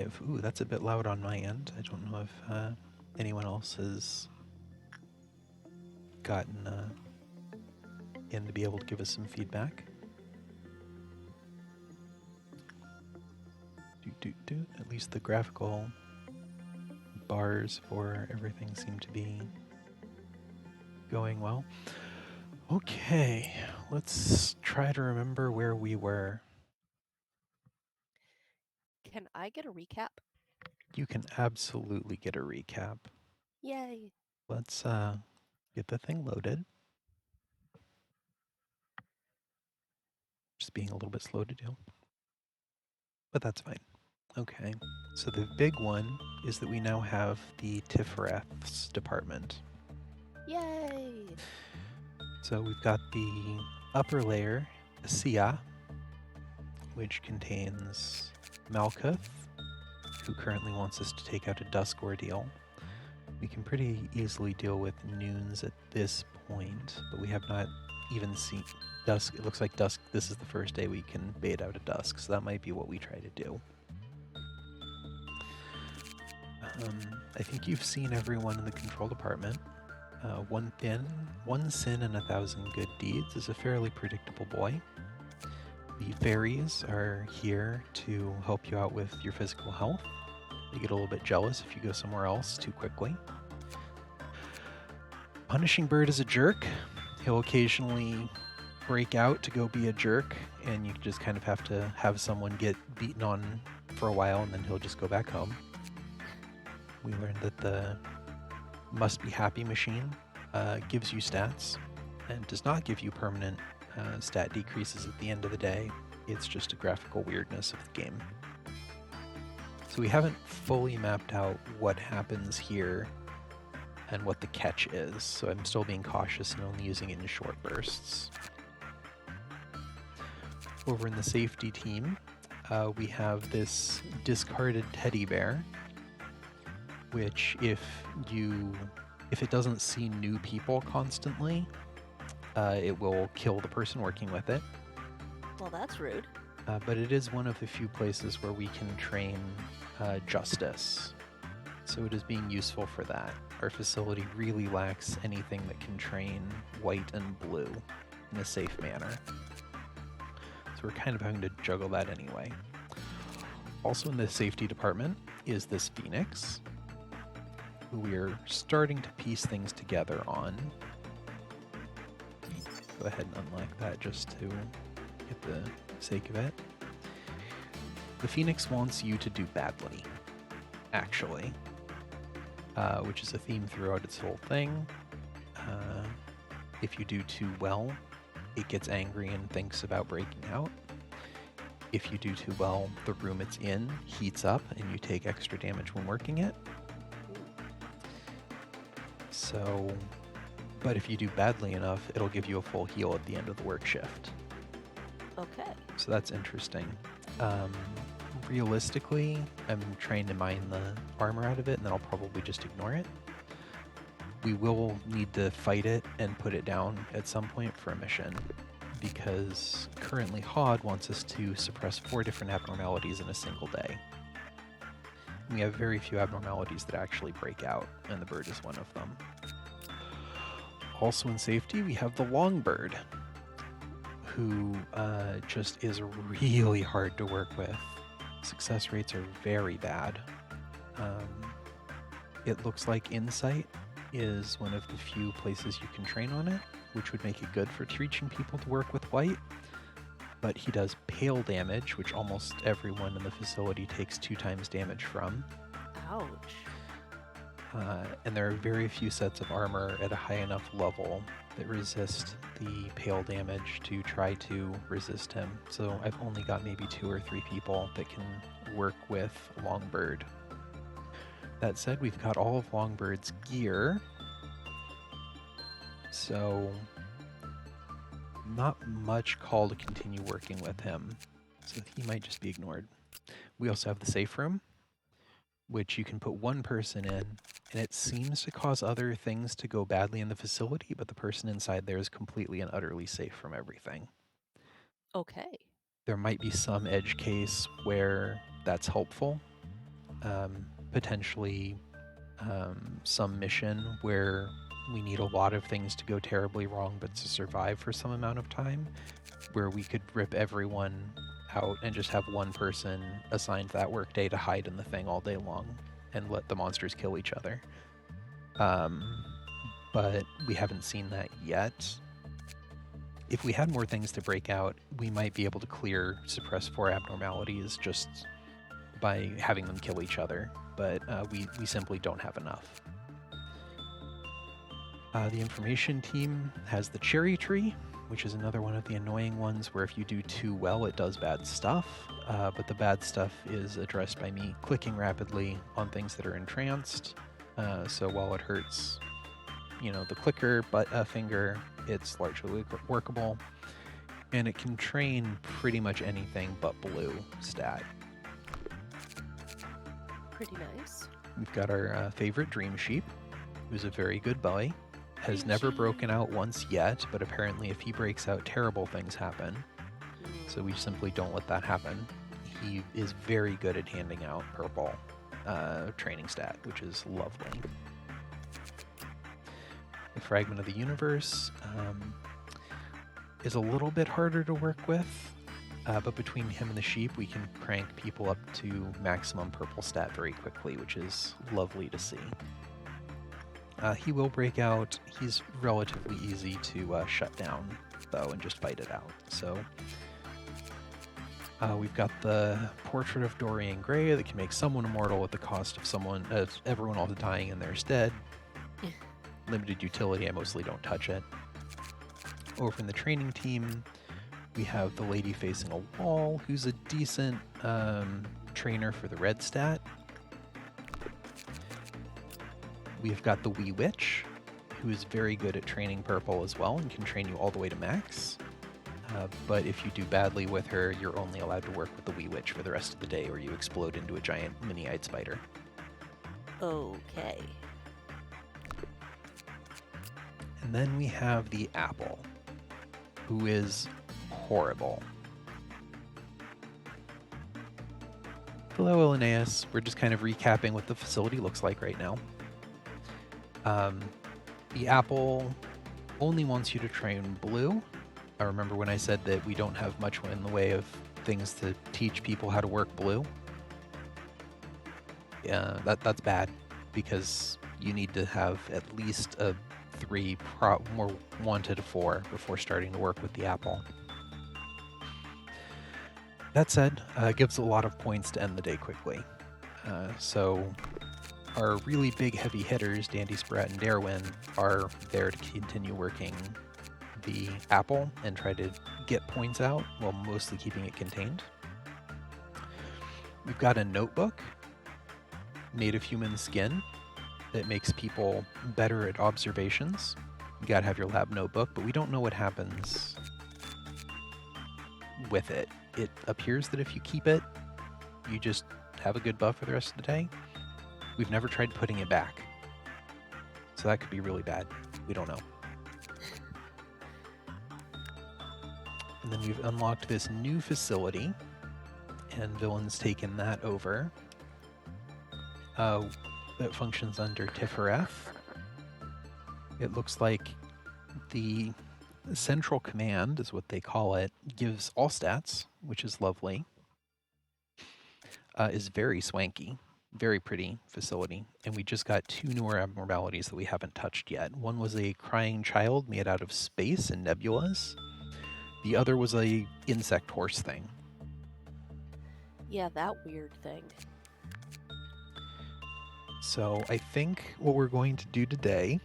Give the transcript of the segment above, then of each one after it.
Ooh, that's a bit loud on my end. I don't know if anyone else has gotten in to be able to give us some feedback. At least the graphical bars for everything seem to be going well. Okay, let's try to remember where we were. Can I get a recap? You can absolutely get a recap. Yay. Let's get the thing loaded. Just being a little bit slow to do, but that's fine. Okay, so the big one is that we now have the Tiferaths department. Yay. So we've got the upper layer, Sia, which contains Malkuth, who currently wants us to take out a Dusk Ordeal. We can pretty easily deal with Noons at this point, but we have not even seen Dusk. It looks like Dusk, this is the first day we can bait out a Dusk, so that might be what we try to do. I think you've seen everyone in the control department. One sin, and 1,000 good deeds is a fairly predictable boy. The fairies are here to help you out with your physical health. They get a little bit jealous if you go somewhere else too quickly. Punishing Bird is a jerk. He'll occasionally break out to go be a jerk, and you just kind of have to have someone get beaten on for a while, and then he'll just go back home. We learned that the Must Be Happy machine gives you stats and does not give you permanent stat decreases at the end of the day. It's just a graphical weirdness of the game. So we haven't fully mapped out what happens here and what the catch is, so I'm still being cautious and only using it in short bursts. Over in the safety team, we have this discarded teddy bear, which if it doesn't see new people constantly, it will kill the person working with it. Well, that's rude. But it is one of the few places where we can train justice. So it is being useful for that. Our facility really lacks anything that can train white and blue in a safe manner. So we're kind of having to juggle that anyway. Also in the safety department is this Phoenix, who we're starting to piece things together on. Go ahead and unlock that just to get the sake of it. The Phoenix wants you to do badly, actually, which is a theme throughout its whole thing. If you do too well, it gets angry and thinks about breaking out. If you do too well, the room it's in heats up and you take extra damage when working it. So, but if you do badly enough, it'll give you a full heal at the end of the work shift. Okay. So that's interesting. Realistically, I'm trying to mine the armor out of it, and then I'll probably just ignore it. We will need to fight it and put it down at some point for a mission, because currently HOD wants us to suppress 4 different abnormalities in a single day. We have very few abnormalities that actually break out, and the bird is one of them. Also in safety, we have the Longbird, who just is really hard to work with. Success rates are very bad. It looks like Insight is one of the few places you can train on it, which would make it good for teaching people to work with white. But he does pale damage, which almost everyone in the facility takes 2 times damage from. Ouch. And there are very few sets of armor at a high enough level that resist the pale damage to try to resist him. So I've only got maybe 2 or 3 people that can work with Longbird. That said, we've got all of Longbird's gear, so not much call to continue working with him, so he might just be ignored. We also have the safe room, which you can put one person in, and it seems to cause other things to go badly in the facility, but the person inside there is completely and utterly safe from everything. Okay. There might be some edge case where that's helpful, Potentially some mission where we need a lot of things to go terribly wrong, but to survive for some amount of time, where we could rip everyone out and just have one person assigned that workday to hide in the thing all day long and let the monsters kill each other. But we haven't seen that yet. If we had more things to break out, we might be able to clear Suppress 4 abnormalities just by having them kill each other, but we simply don't have enough. The information team has the cherry tree, which is another one of the annoying ones where if you do too well, it does bad stuff. But the bad stuff is addressed by me clicking rapidly on things that are entranced. So while it hurts, the clicker finger, it's largely workable. And it can train pretty much anything but blue stat. Pretty nice. We've got our favorite Dream Sheep, who's a very good boy. Has never broken out once yet, but apparently if he breaks out, terrible things happen. So we simply don't let that happen. He is very good at handing out purple training stat, which is lovely. The Fragment of the Universe is a little bit harder to work with, but between him and the sheep, we can crank people up to maximum purple stat very quickly, which is lovely to see. He will break out. He's relatively easy to shut down, though, and just fight it out. So we've got the Portrait of Dorian Gray that can make someone immortal at the cost of everyone else dying in their stead. Limited utility, I mostly don't touch it. Over in the training team, we have the lady facing a wall, who's a decent trainer for the red stat. We've got the Wee Witch, who is very good at training purple as well and can train you all the way to max. But if you do badly with her, you're only allowed to work with the Wee Witch for the rest of the day, or you explode into a giant mini-eyed spider. Okay. And then we have the Apple, who is horrible. Hello, Linnaeus. We're just kind of recapping what the facility looks like right now. The Apple only wants you to train blue. I remember when I said that we don't have much in the way of things to teach people how to work blue. Yeah, that's bad, because you need to have at least a 3, more 1 to 4 before starting to work with the Apple. That said, it gives a lot of points to end the day quickly. So our really big heavy hitters, Dandy Sprat and Darwin, are there to continue working the Apple and try to get points out while mostly keeping it contained. We've got a notebook made of human skin that makes people better at observations. You gotta have your lab notebook, but we don't know what happens with it. It appears that if you keep it, you just have a good buff for the rest of the day. We've never tried putting it back, so that could be really bad. We don't know. And then we've unlocked this new facility, and Villain's taken that over. That functions under Tifereth. It looks like the central command, is what they call it, gives all stats, which is lovely. Is very swanky. Very pretty facility, and we just got 2 newer abnormalities that we haven't touched yet. One was a crying child made out of space and nebulas. The other was a insect horse thing. Yeah, that weird thing. So I think what we're going to do today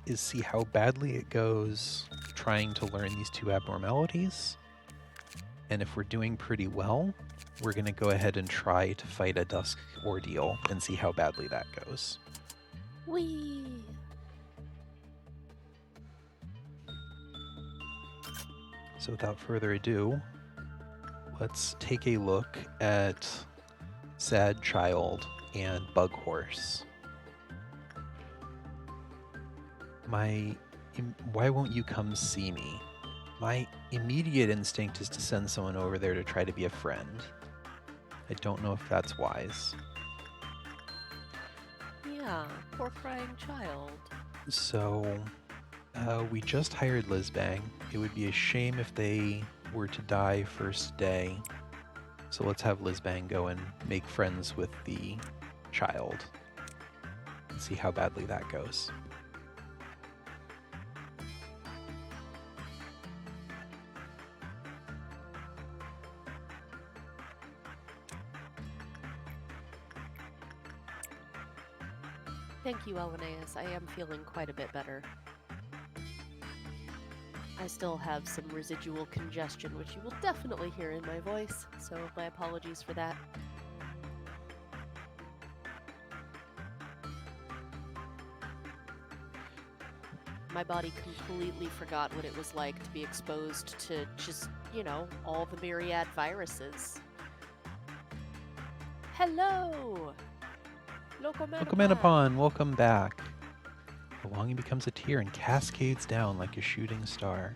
is see how badly it goes trying to learn these 2 abnormalities. And if we're doing pretty well, we're going to go ahead and try to fight a Dusk ordeal and see how badly that goes. Whee! So without further ado, let's take a look at Sad Child and Bug Horse. Why won't you come see me? My immediate instinct is to send someone over there to try to be a friend. I don't know if that's wise. Yeah, poor crying child. So, we just hired Lizbang. It would be a shame if they were to die first day. So let's have Lizbang go and make friends with the child and see how badly that goes. Thank you, Elenaeus. I am feeling quite a bit better. I still have some residual congestion, which you will definitely hear in my voice, so my apologies for that. My body completely forgot what it was like to be exposed to just, all the myriad viruses. Hello! Locomanapon, welcome back. The longing becomes a tear and cascades down like a shooting star.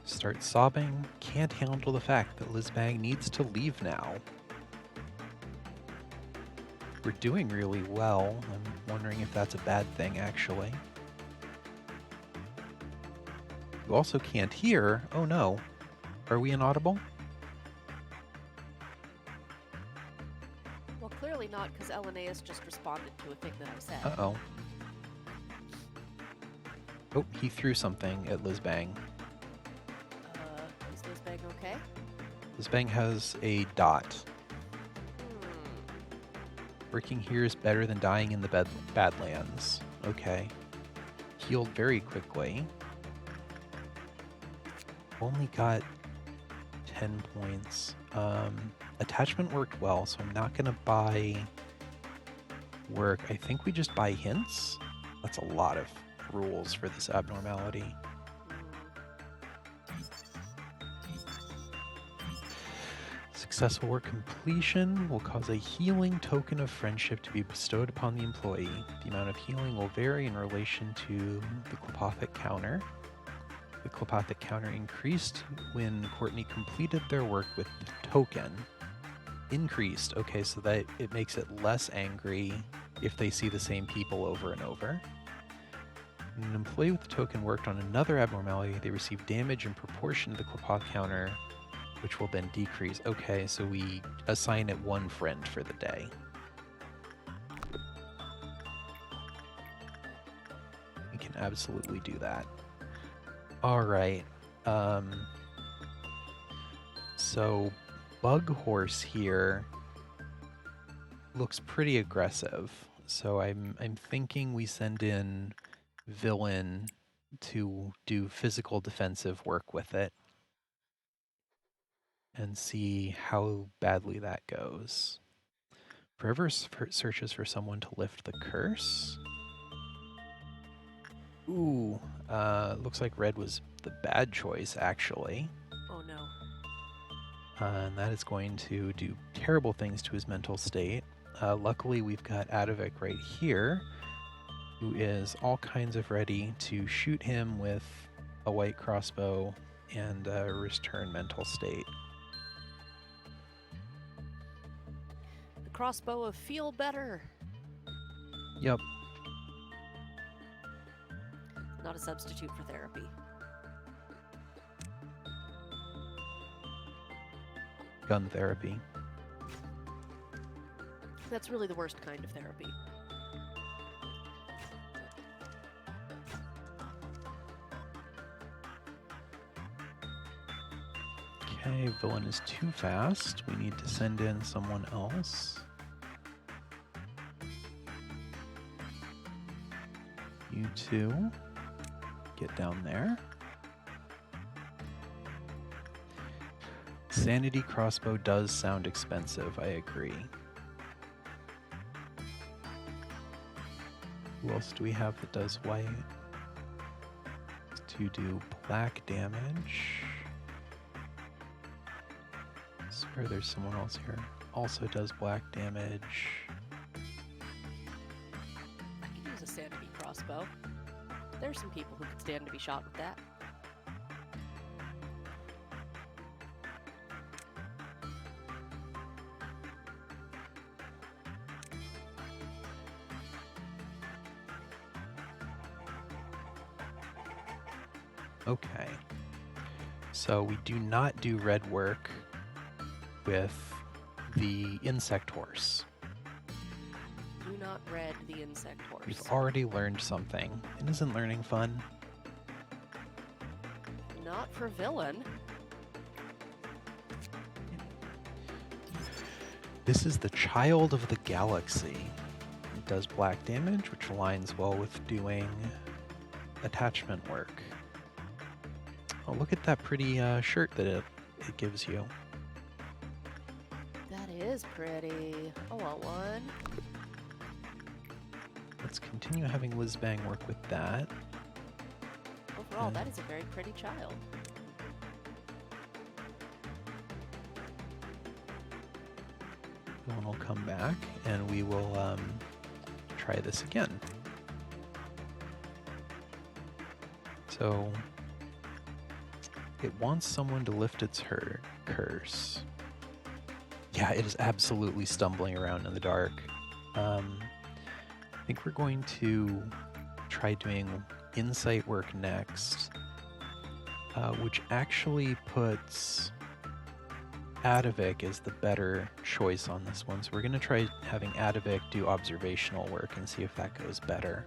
Start sobbing, can't handle the fact that Lizbang needs to leave now. We're doing really well. I'm wondering if that's a bad thing, actually. You also can't hear. Oh no. Are we inaudible? Well, clearly not, because Elenaeus just responded to a thing that I said. Uh-oh. Oh, he threw something at Lizbang. Is Lizbang okay? Lizbang has a dot. Working here is better than dying in the Badlands. Okay. Healed very quickly. Only got 10 points. Attachment worked well, so I'm not going to buy work. I think we just buy hints. That's a lot of rules for this abnormality. Successful work completion will cause a healing token of friendship to be bestowed upon the employee. The amount of healing will vary in relation to the Clepothic counter. The Clepothic counter increased when Courtney completed their work with the token. Increased, okay, so that it makes it less angry if they see the same people over and over. When an employee with the token worked on another abnormality, they receive damage in proportion to the Clepothic counter, which will then decrease. Okay, so we assign it one friend for the day. We can absolutely do that. All right. So Bug Horse here looks pretty aggressive. So I'm thinking we send in Villain to do physical defensive work with it and see how badly that goes. Forever searches for someone to lift the curse. Ooh, looks like red was the bad choice, actually. Oh no. And that is going to do terrible things to his mental state. Luckily, we've got Adovic right here, who is all kinds of ready to shoot him with a white crossbow and return mental state. The crossbow of feel better. Yep. Not a substitute for therapy. Gun therapy. That's really the worst kind of therapy. Okay, villain is too fast. We need to send in someone else. You two, get down there. Sanity crossbow does sound expensive, I agree. Who else do we have that does white? To do black damage. I swear there's someone else here. Also does black damage. I could use a sanity crossbow. There's some people who could stand to be shot with that. Okay. So we do not do red work with the insect horse. Do not read the insect We've horse. already learned something. And isn't learning fun? Not for villain. This is the Child of the Galaxy. It does black damage, which aligns well with doing attachment work. Oh, look at that pretty shirt that it gives you. That is pretty. I want one. Let's continue having Lizbang work with that. Overall, that is a very pretty child. Then we'll come back and we will try this again. So it wants someone to lift its curse. Yeah, it is absolutely stumbling around in the dark. I think we're going to try doing insight work next, which actually puts Adavik as the better choice on this one. So we're going to try having Adavik do observational work and see if that goes better.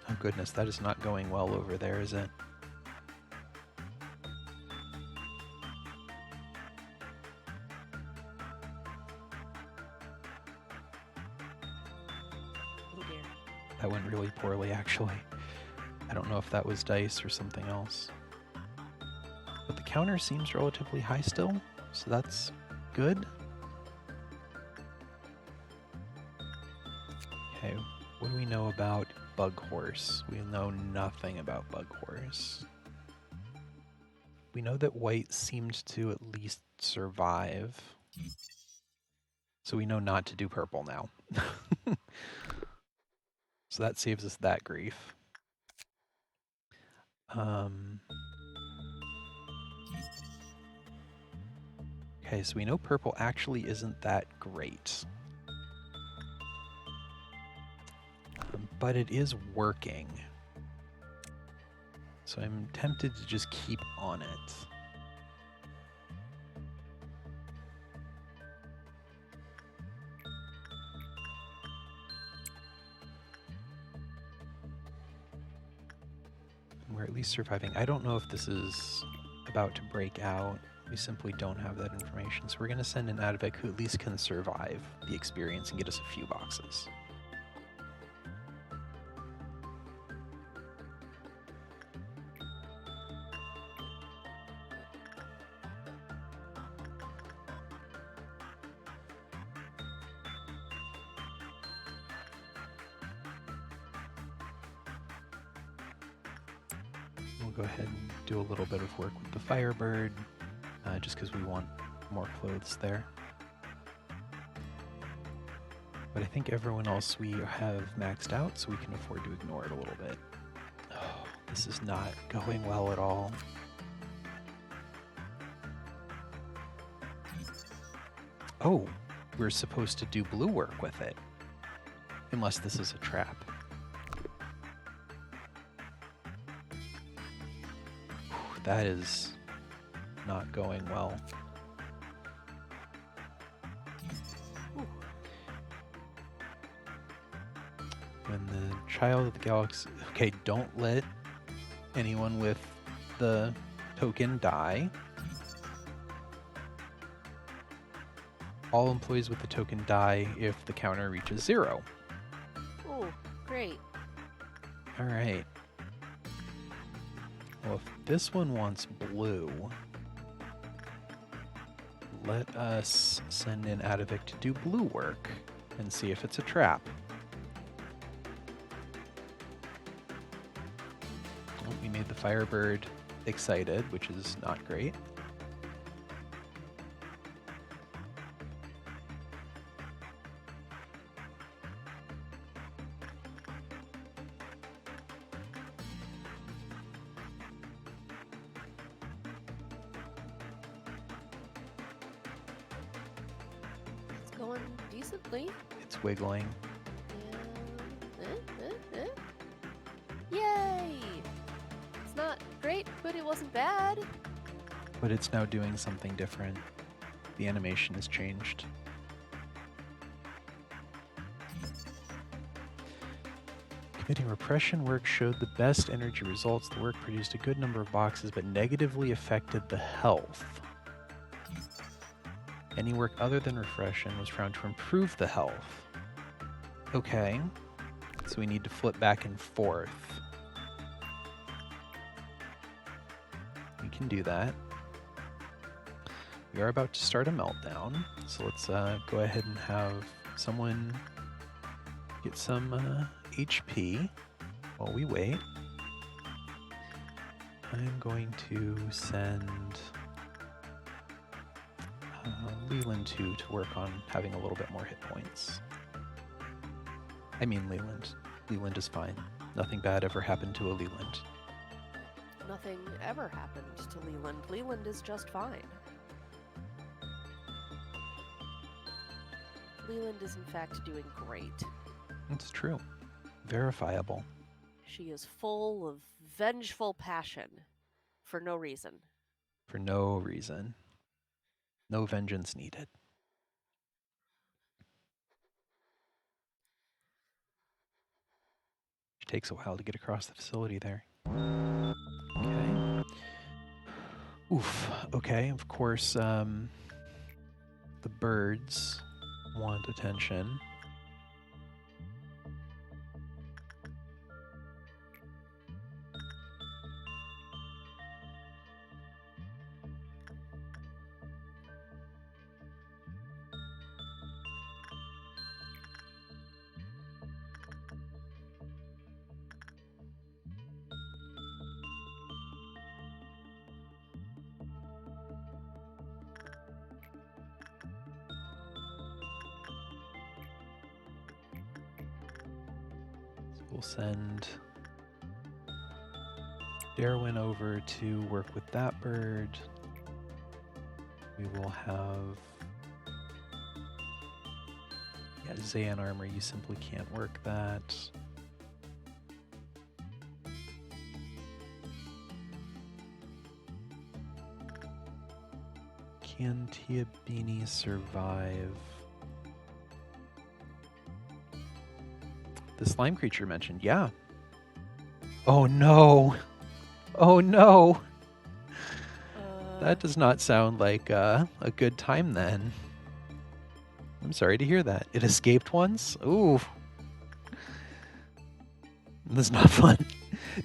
Oh goodness, that is not going well over there, is it? Oh dear. That went really poorly, actually. I don't know if that was dice or something else. But the counter seems relatively high still, so that's good. Okay, what do we know about Bug Horse? We know nothing about Bug Horse. We know that white seemed to at least survive. So we know not to do purple now. So that saves us that grief. Okay, so we know purple actually isn't that great. But it is working. So I'm tempted to just keep on it. We're at least surviving. I don't know if this is about to break out. We simply don't have that information. So we're going to send an Adavik who at least can survive the experience and get us a few boxes. We'll go ahead and do a little bit of work with the Firebird, just because we want more clothes there. But I think everyone else we have maxed out, so we can afford to ignore it a little bit. Oh, this is not going well at all. Oh, we're supposed to do blue work with it. Unless this is a trap. That is not going well. When the Child of the Galaxy... Okay, don't let anyone with the token die. All employees with the token die if the counter reaches 0. Oh, great. All right. Well, if this one wants blue, let us send in Adavik to do blue work and see if it's a trap. Well, we made the Firebird excited, which is not great. It's going decently. It's wiggling. Yeah. But it wasn't bad. But it's now doing something different. The animation has changed. Committing repression work showed the best energy results. The work produced a good number of boxes, but negatively affected the health. Any work other than repression was found to improve the health. Okay, so we need to flip back and forth. We can do that. We are about to start a meltdown, so let's go ahead and have someone get some HP while we wait. I'm going to send Leland to work on having a little bit more hit points. I mean Leland. Leland is fine. Nothing bad ever happened to a Leland. Nothing ever happened to Leland. Leland is just fine. Leland is in fact doing great. It's true. Verifiable. She is full of vengeful passion for no reason. For no reason. No vengeance needed. It takes a while to get across the facility there. Okay. Oof. Okay, of course, the birds want attention. We'll send Darwin over to work with that bird. We will have... Yeah, Zayan Armor, you simply can't work that. Can Tia Beanie survive? The slime creature mentioned, yeah. Oh no! Oh no! That does not sound like a good time then. I'm sorry to hear that. It escaped once? Ooh. That's not fun.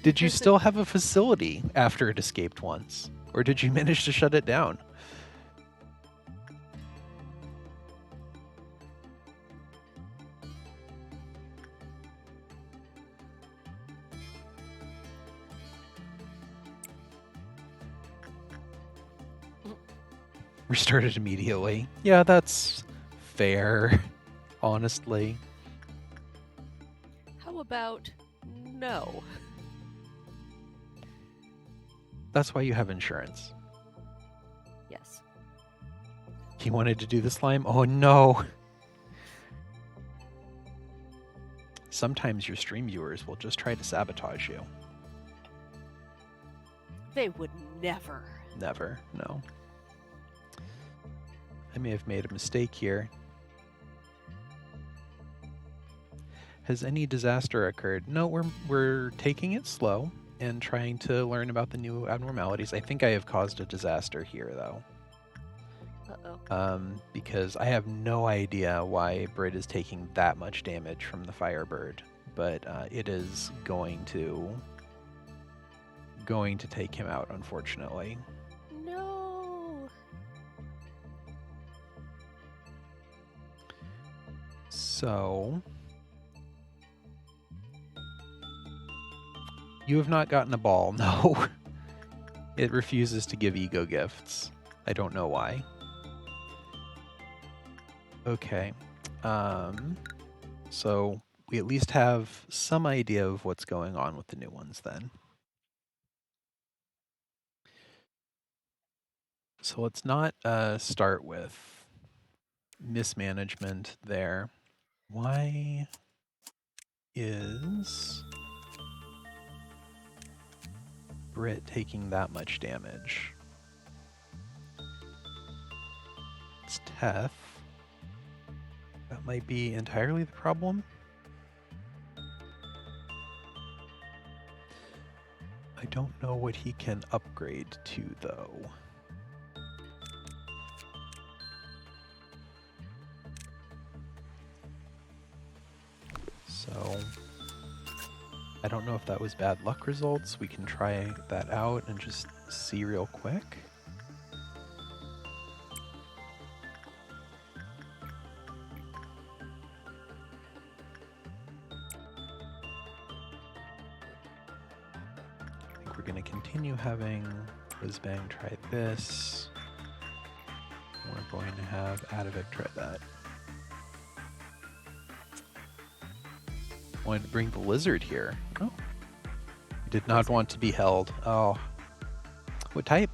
Did you still have a facility after it escaped once? Or did you manage to shut it down? Restarted immediately. Yeah, that's fair, honestly. How about no? That's why you have insurance. Yes. He wanted to do the slime? Oh no! Sometimes your stream viewers will just try to sabotage you. They would never. Never, no. I may have made a mistake here. Has any disaster occurred? No, we're taking it slow and trying to learn about the new abnormalities. I think I have caused a disaster here, though. Uh-oh. Because I have no idea why Brit is taking that much damage from the Firebird, but it is going to take him out, unfortunately. No. So you have not gotten a ball, no. It refuses to give ego gifts. I don't know why. Okay. So we at least have some idea of what's going on with the new ones then. So let's not start with mismanagement there. Why is remember it taking that much damage. It's Teth. That might be entirely the problem. I don't know what he can upgrade to, though. So I don't know if that was bad luck results. We can try that out and just see real quick. I think we're going to continue having Whizbang try this. We're going to have Adavik try that. Wanted to bring the lizard here. Oh. Did not want to be held. Oh. What type?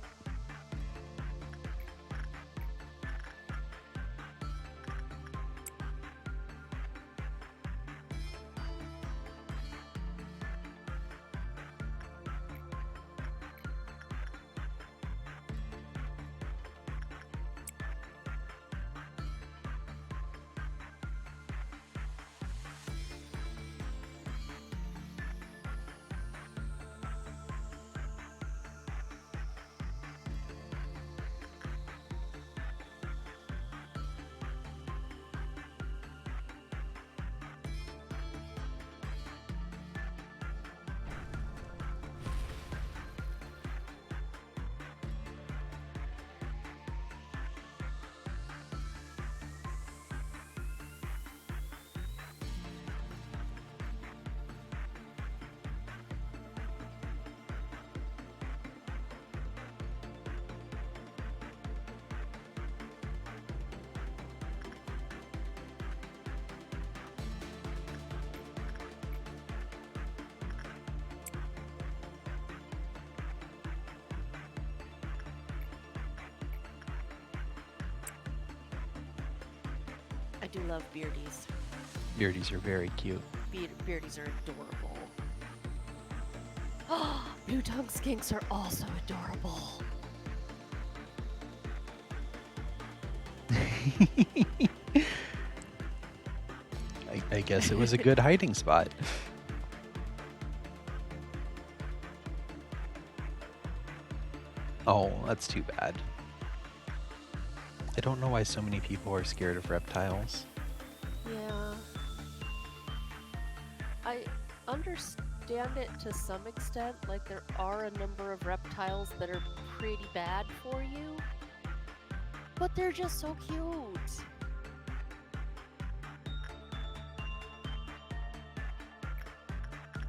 I do love beardies. Beardies are very cute. Beardies are adorable. Oh, blue tongue skinks are also adorable. I guess it was a good hiding spot. Oh, that's too bad. I don't know why so many people are scared of reptiles. Yeah. I understand it to some extent. Like, there are a number of reptiles that are pretty bad for you, but they're just so cute.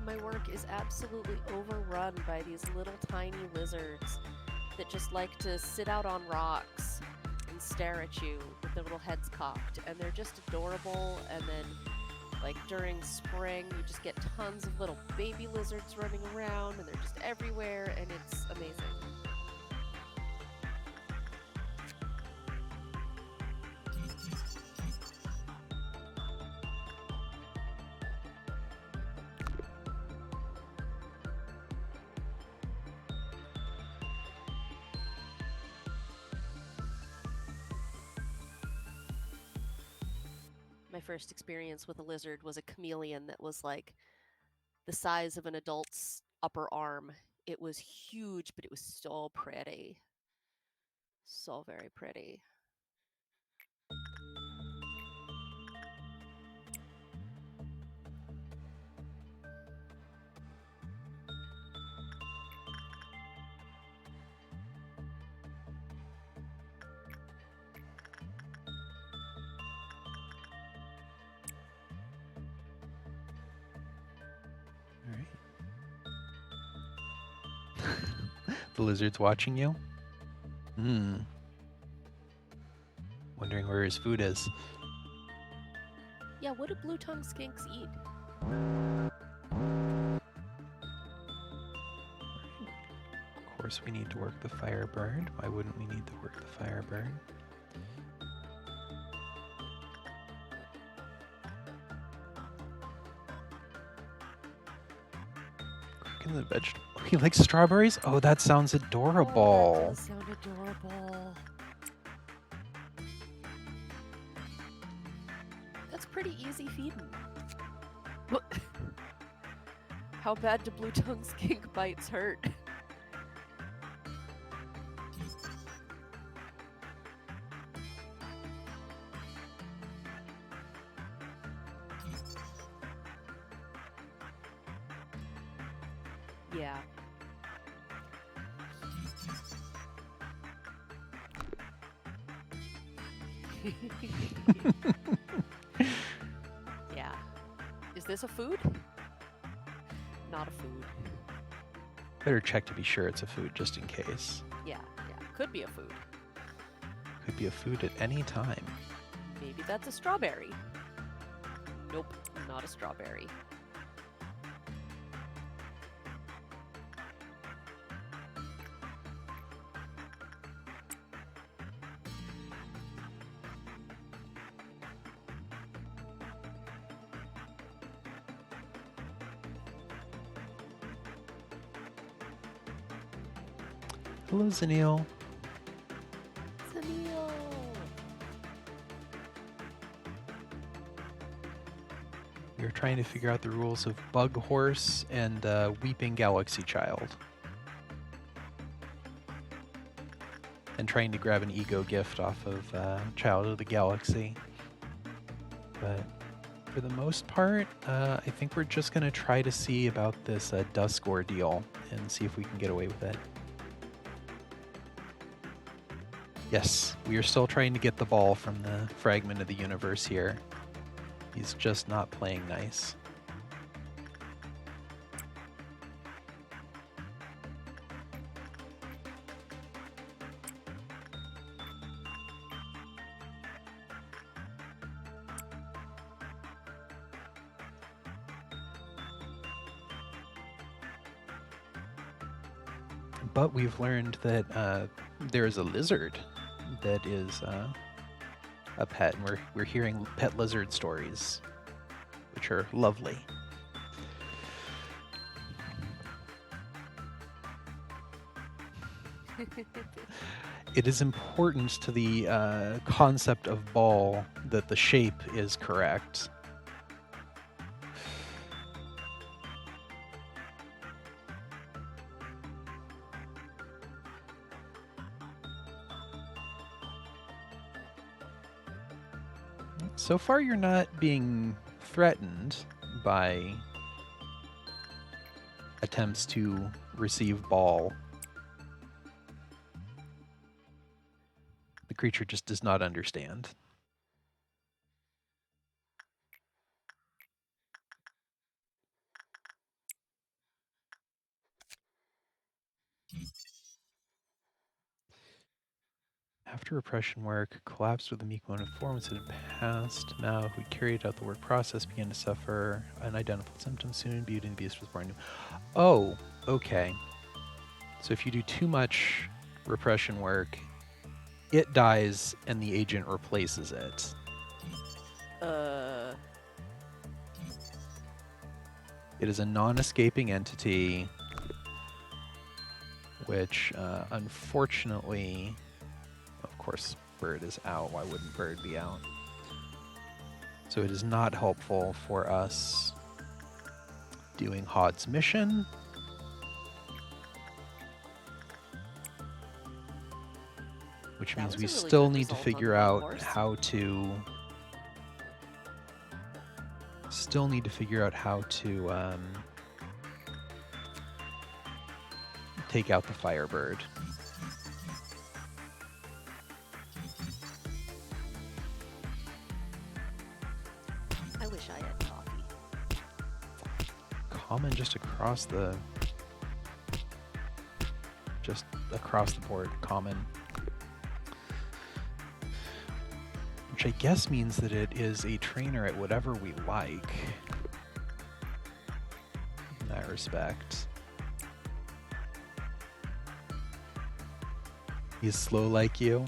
My work is absolutely overrun by these little tiny lizards that just like to sit out on rocks and stare at you with their little heads cocked, and they're just adorable. And then, like, during spring, you just get tons of little baby lizards running around, and they're just everywhere, and it's amazing. My first experience with a lizard was a chameleon that was like the size of an adult's upper arm. It was huge, but it was so pretty. So very pretty. The lizard's watching you? Wondering where his food is. Yeah, what do blue tongue skinks eat? Of course we need to work the Firebird. Why wouldn't we need to work the Firebird? jerk in the vegetable. He likes strawberries? Oh, that sounds Oh, that adorable. does sound adorable. That's pretty easy feeding. How bad do blue tongue skink bites hurt? Yeah. Yeah. Is this a food? Not a food. Better check to be sure it's a food just in case. Yeah, yeah. Could be a food. Could be a food at any time. Maybe that's a strawberry. Nope, not a strawberry. Hello, Zanil. Sunil! We're trying to figure out the rules of Bug Horse and Weeping Galaxy Child. And trying to grab an ego gift off of Child of the Galaxy. But for the most part, I think we're just going to try to see about this Dusk ordeal and see if we can get away with it. Yes, we are still trying to get the ball from the fragment of the universe here. He's just not playing nice. But we've learned that there is a lizard that is a pet, and we're hearing pet lizard stories, which are lovely. It is important to the concept of ball that the shape is correct. So far, you're not being threatened by attempts to receive ball. The creature just does not understand. After repression work collapsed with a meek moan of performance had passed, now who carried out the work process began to suffer unidentified symptoms. Soon Beauty and the Beast was born. Oh, okay. So if you do too much repression work, it dies and the agent replaces it. It is a non-escaping entity, which unfortunately, of course, Bird is out. Why wouldn't Bird be out? So it is not helpful for us doing Hod's mission. Which means we still need to figure out how to... take out the Firebird. I wish I had coffee. Common just across the board, common. Which I guess means that it is a trainer at whatever we like. In that respect. He's slow like you.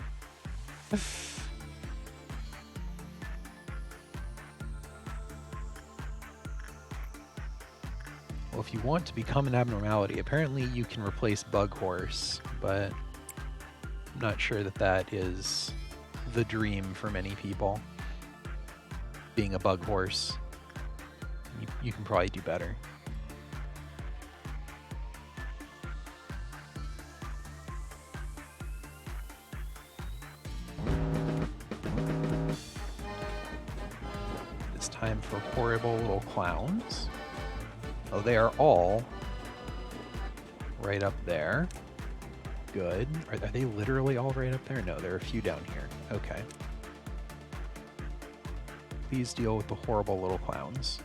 Well, if you want to become an abnormality, apparently you can replace Bug Horse, but I'm not sure that that is the dream for many people. Being a Bug Horse, you can probably do better. It's time for horrible little clowns. Oh, they are all right up there. Good. Are they literally all right up there? No, there are a few down here. Okay. Please deal with the horrible little clowns.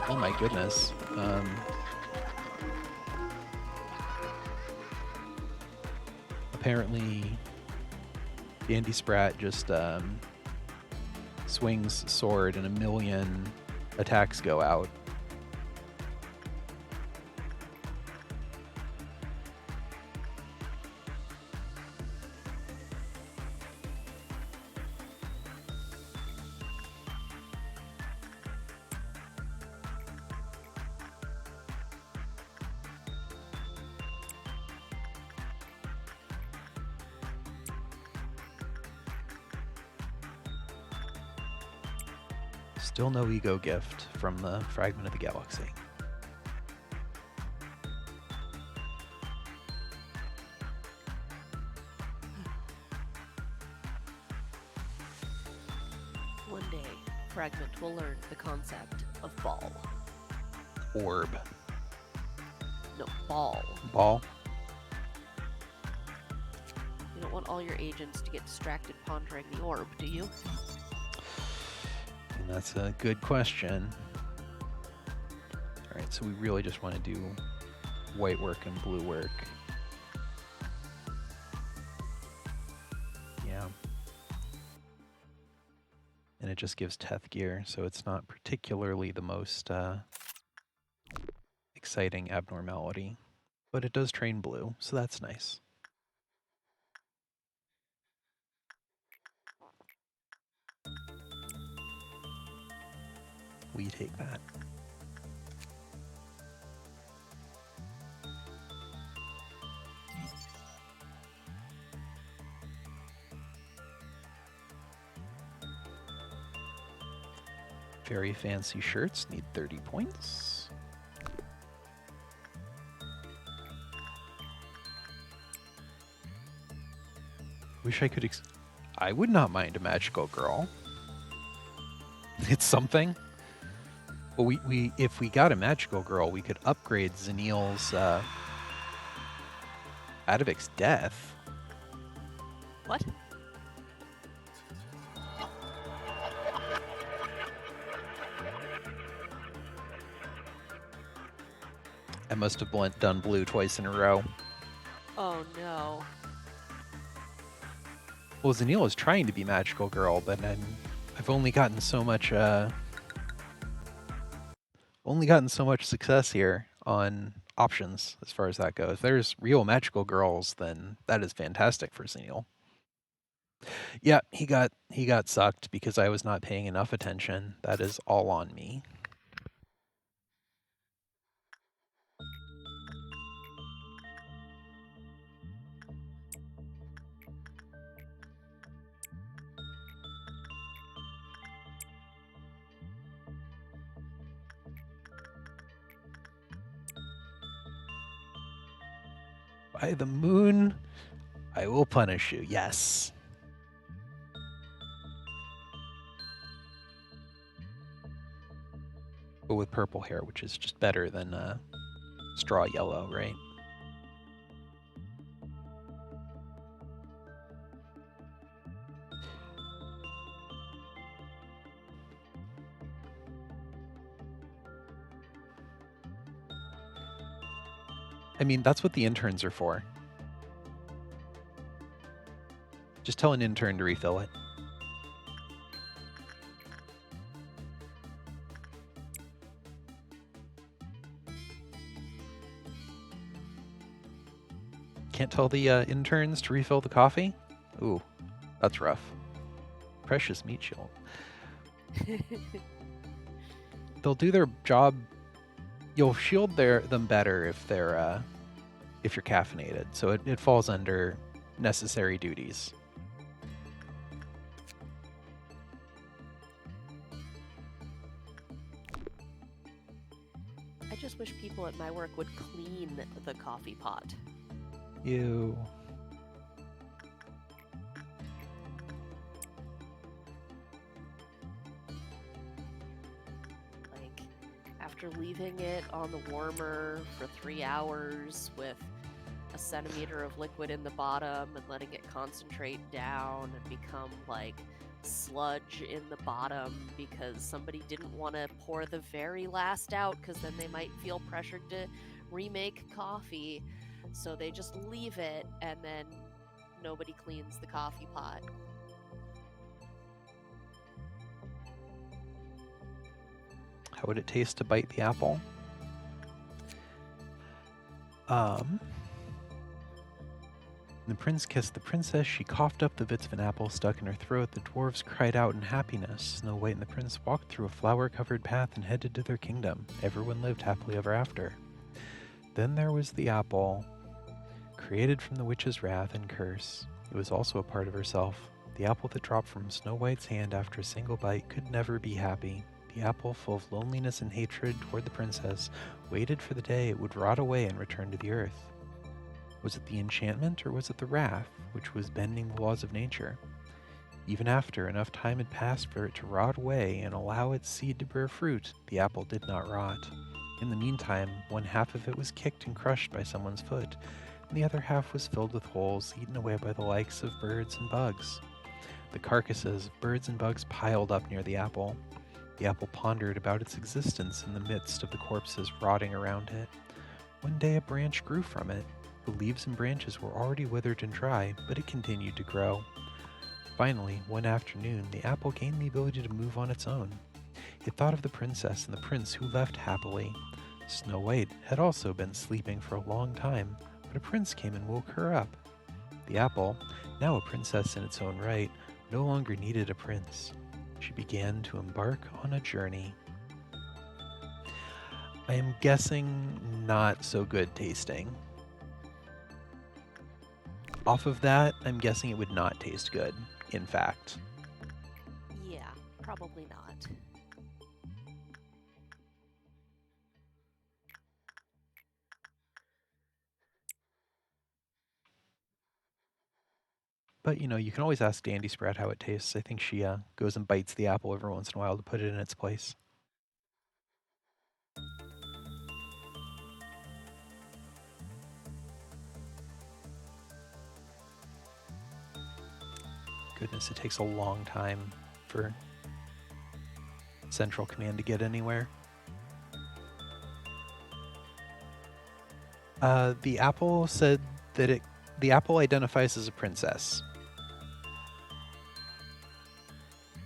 Oh my goodness. Apparently, Dandy Sprat just swings sword and 1,000,000 attacks go out. Still no ego gift from the Fragment of the Galaxy. One day, Fragment will learn the concept of ball. Orb. No, ball. Ball? You don't want all your agents to get distracted pondering the orb, do you? And that's a good question. Alright, so we really just want to do white work and blue work. Yeah. And it just gives Teth gear, so it's not particularly the most exciting abnormality. But it does train blue, so that's nice. We take that. Very fancy shirts need 30 points. Wish I could I would not mind a magical girl. It's something. Well, if we got a magical girl, we could upgrade Zanil's Adavic's death. What? I must have done blue twice in a row. Oh no. Well, Zanil is trying to be magical girl, but I've only gotten so much success here on options as far as that goes. If there's real magical girls, then that is fantastic for Zanil. Yeah, he got sucked because I was not paying enough attention. That is all on me. By the moon, I will punish you. Yes. But with purple hair, which is just better than straw yellow, right? I mean, that's what the interns are for. Just tell an intern to refill it. tell the interns to refill the coffee? Ooh, that's rough. Precious meat shield. They'll do their job. You'll shield them better if you're caffeinated. So it falls under necessary duties. I just wish people at my work would clean the coffee pot. Ew. Like, after leaving it on the warmer for 3 hours with a centimeter of liquid in the bottom and letting it concentrate down and become like sludge in the bottom because somebody didn't want to pour the very last out because then they might feel pressured to remake coffee. So they just leave it and then nobody cleans the coffee pot. How would it taste to bite the apple? The prince kissed the princess. She coughed up the bits of an apple stuck in her throat. The dwarves cried out in happiness. Snow White and the prince walked through a flower-covered path and headed to their kingdom. Everyone lived happily ever after. Then there was the apple, created from the witch's wrath and curse. It was also a part of herself. The apple that dropped from Snow White's hand after a single bite could never be happy. The apple, full of loneliness and hatred toward the princess, waited for the day it would rot away and return to the earth. Was it the enchantment, or was it the wrath, which was bending the laws of nature? Even after enough time had passed for it to rot away and allow its seed to bear fruit, the apple did not rot. In the meantime, one half of it was kicked and crushed by someone's foot, and the other half was filled with holes, eaten away by the likes of birds and bugs. The carcasses of birds and bugs piled up near the apple. The apple pondered about its existence in the midst of the corpses rotting around it. One day a branch grew from it. The leaves and branches were already withered and dry, but it continued to grow. Finally, one afternoon, the apple gained the ability to move on its own. It thought of the princess and the prince who left happily. Snow White had also been sleeping for a long time, but a prince came and woke her up. The apple, now a princess in its own right, no longer needed a prince. She began to embark on a journey. I am guessing not so good tasting. Off of that, I'm guessing it would not taste good, in fact. Yeah, probably not. But, you can always ask Dandy Sprout how it tastes. I think she goes and bites the apple every once in a while to put it in its place. Goodness, it takes a long time for Central Command to get anywhere. The apple said that the apple identifies as a princess.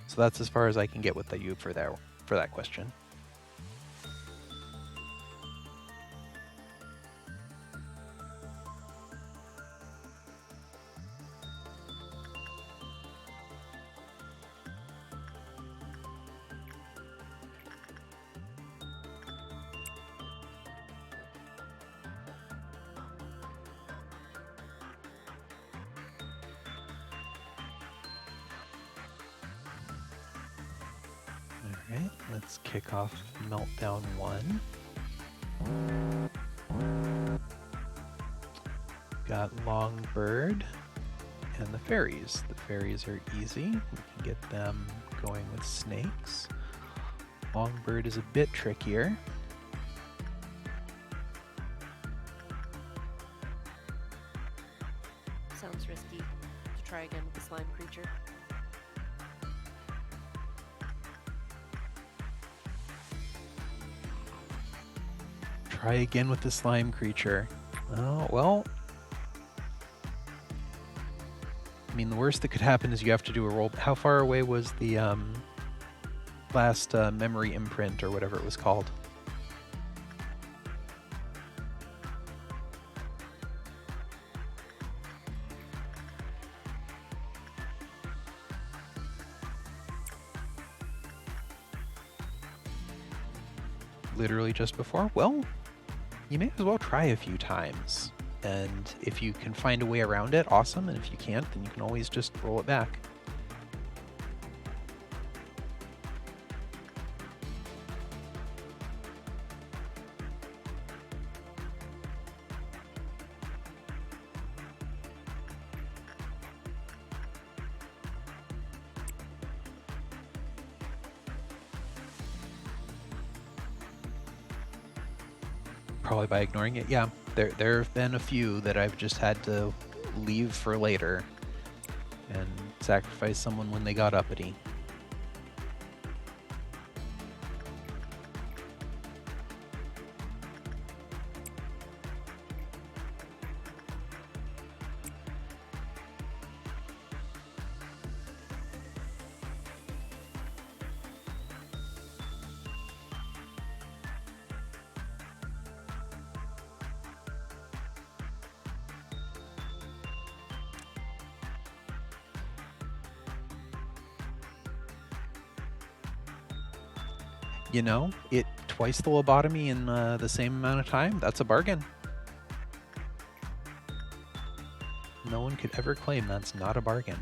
So that's as far as I can get with you for that question. Alright, let's kick off Meltdown 1. Got Longbird and the fairies. The fairies are easy. We can get them going with snakes. Longbird is a bit trickier. Sounds risky. To try again with the slime creature. Try again with the slime creature. Oh, well. I mean, the worst that could happen is you have to do a roll. How far away was the last memory imprint or whatever it was called? literally just before? Well, you may as well try a few times. And if you can find a way around it, awesome. And if you can't, then you can always just roll it back. Probably by ignoring it. Yeah, there have been a few that I've just had to leave for later and sacrifice someone when they got uppity. You know, twice the lobotomy in the same amount of time. That's a bargain. No one could ever claim that's not a bargain.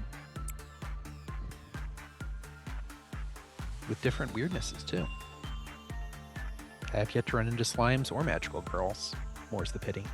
With different weirdnesses, too. I have yet to run into slimes or magical girls. More's the pity.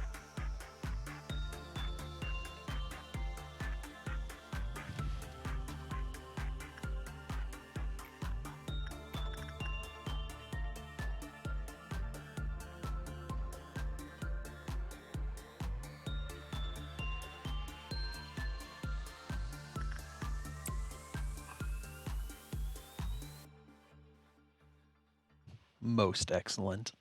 Most excellent.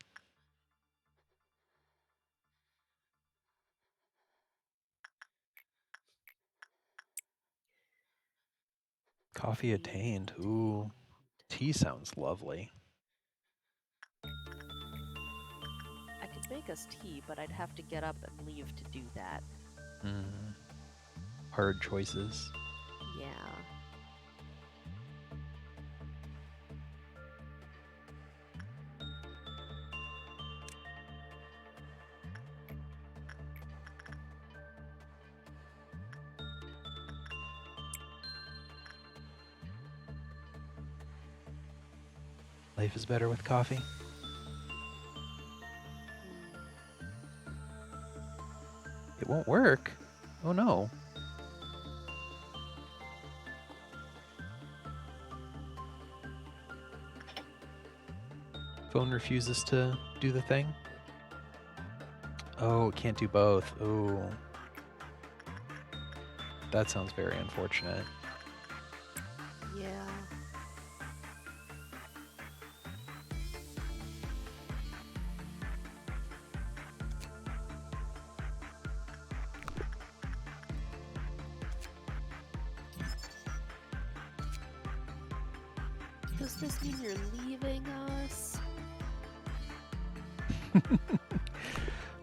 Coffee attained. Ooh, tea sounds lovely. I could make us tea, but I'd have to get up and leave to do that. Hard choices. Yeah. Life is better with coffee. It won't work. Oh no. Phone refuses to do the thing. Oh, it can't do both. Oh. That sounds very unfortunate. Yeah. Does this mean you're leaving us?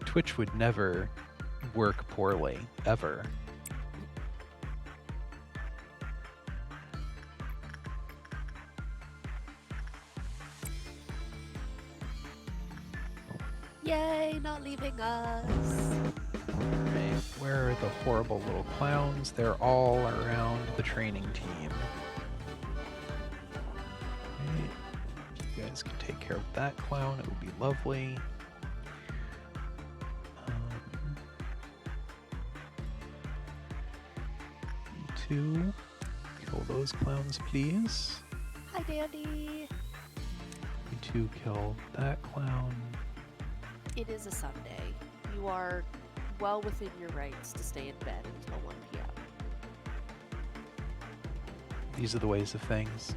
Twitch would never work poorly, ever. Yay, not leaving us. Alright, where are the horrible little clowns? They're all around the training team. Right. If you guys can take care of that clown, it would be lovely. You two, kill those clowns, please. Hi, Dandy. You two kill that clown. It is a Sunday. You are well within your rights to stay in bed until 1 p.m. These are the ways of things.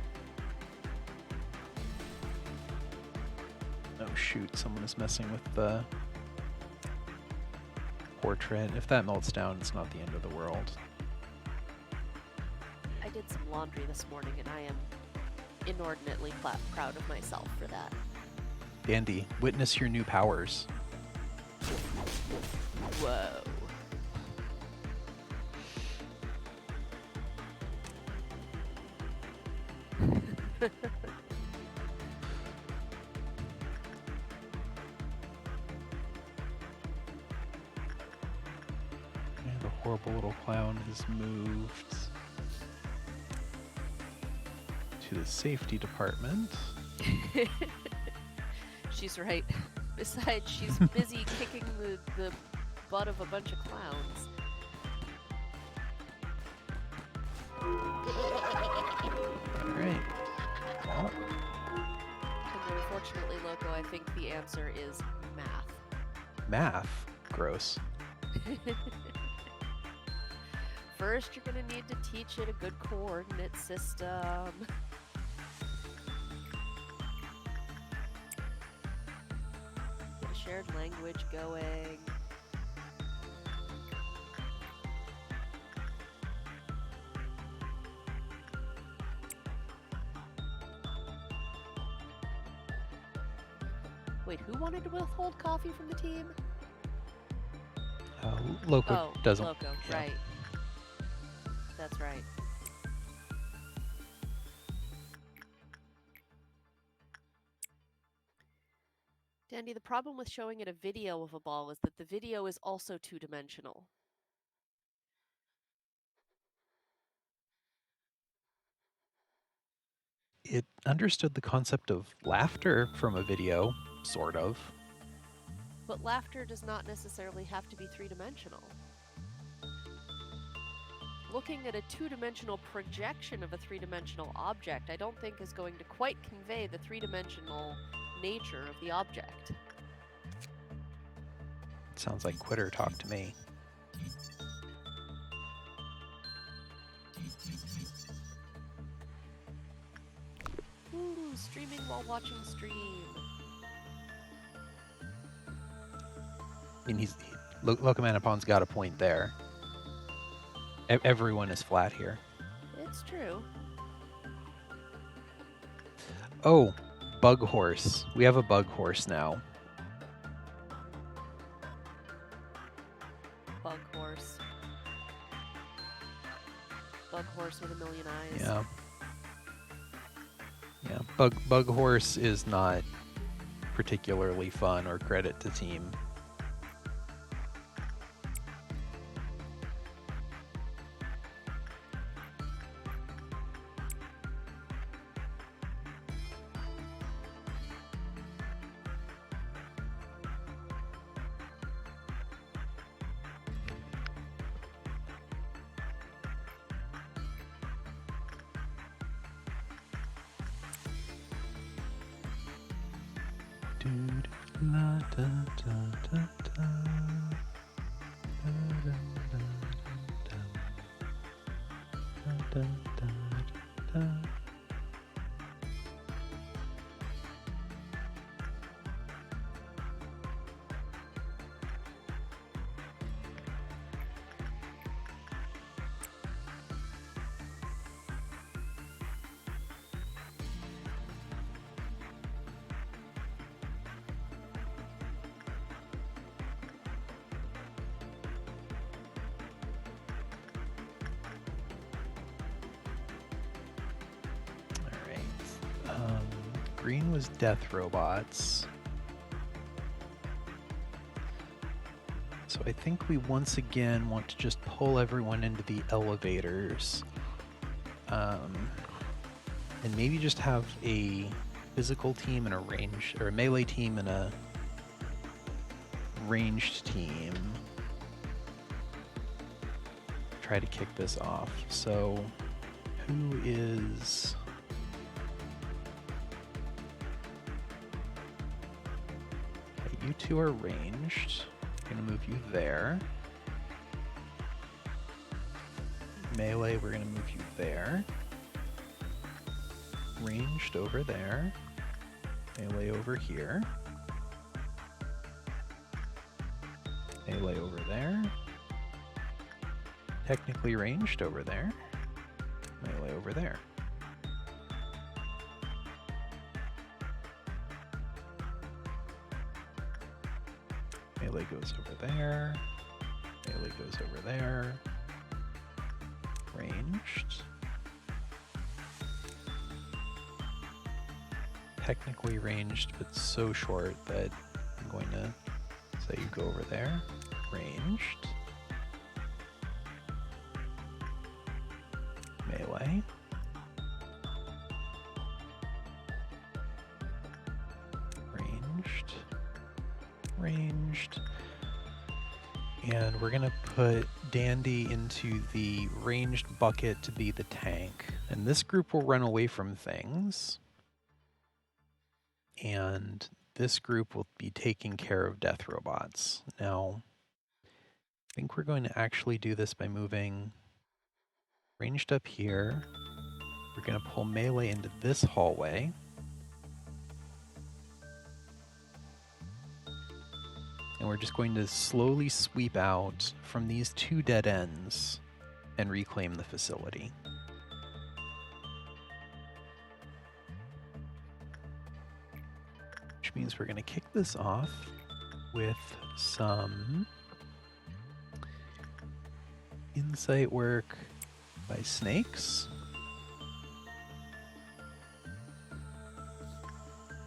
Oh shoot, someone is messing with the portrait. If that melts down, it's not the end of the world. I did some laundry this morning and I am inordinately proud of myself for that. Dandy, witness your new powers. Whoa. adorable little clown has moved to the safety department. She's right. Besides, she's busy kicking the butt of a bunch of clowns. Alright. Well, And unfortunately, Loco, I think the answer is math. math. Gross. First, you're going to need to teach it a good coordinate system. Get a shared language going. Wait, who wanted to withhold coffee from the team? Loco doesn't. Loco, yeah. right. That's right. Dandy, the problem with showing it a video of a ball is that the video is also two-dimensional. It understood the concept of laughter from a video, sort of. But laughter does not necessarily have to be three-dimensional. Looking at a two-dimensional projection of a three-dimensional object, I don't think is going to quite convey the three-dimensional nature of the object. Sounds like quitter talk to me. Ooh, streaming while watching stream. I mean, Locomanapon's got a point there. Everyone is flat here. It's true. Oh, bug horse. We have a bug horse now. Bug horse. Bug horse with a million eyes. Yeah. Yeah, bug horse is not particularly fun or credit to team. Green was death robots. So I think we once again want to just pull everyone into the elevators. And maybe just have a physical team and a range, or a melee team and a ranged team. Try to kick this off. So who is... You two are ranged. I'm gonna move you there. Melee, we're gonna move you there. Ranged over there. Melee over here. Melee over there. Technically ranged over there. Melee over there. Melee goes over there. Melee goes over there. Ranged. Technically ranged, but so short that I'm going to say you go over there. Ranged. ranged. And we're going to put Dandy into the ranged bucket to be the tank. And this group will run away from things. And this group will be taking care of death robots. Now, I think we're going to actually do this by moving ranged up here. We're going to pull melee into this hallway. And we're just going to slowly sweep out from these two dead ends and reclaim the facility. Which means we're going to kick this off with some insight work by snakes.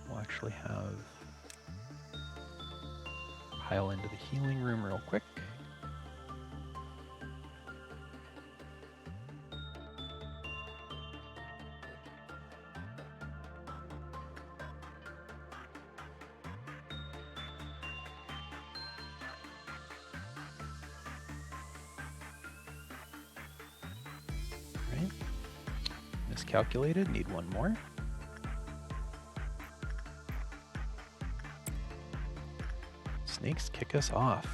We'll actually have pile into the healing room real quick. All right. Miscalculated, need one more. Snakes kick us off.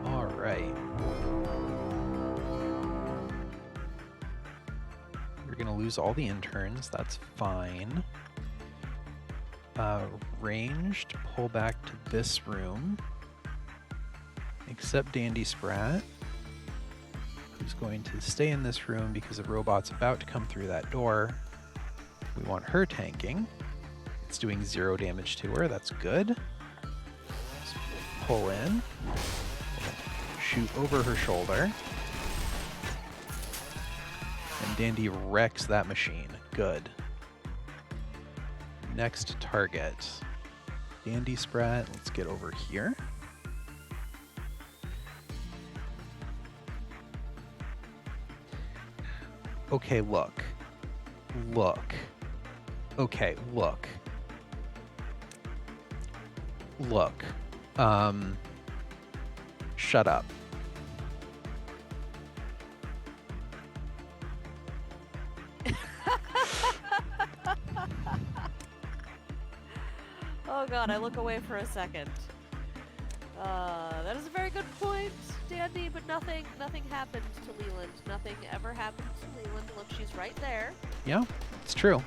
All right. We're going to lose all the interns. That's fine. Ranged, pull back to this room. Except Dandy Sprat, who's going to stay in this room because a robot's about to come through that door. We want her tanking. It's doing 0 damage to her. That's good. Let's pull in. Shoot over her shoulder. And Dandy wrecks that machine. Good. Next target. Dandy Sprat. Let's get over here. Okay, look. Look. Okay, look. Look. Shut up. Oh god, I look away for a second. That is a very good point, Dandy, but nothing happened to Leland. Nothing ever happened to Leland. Look, she's right there. Yeah, it's true.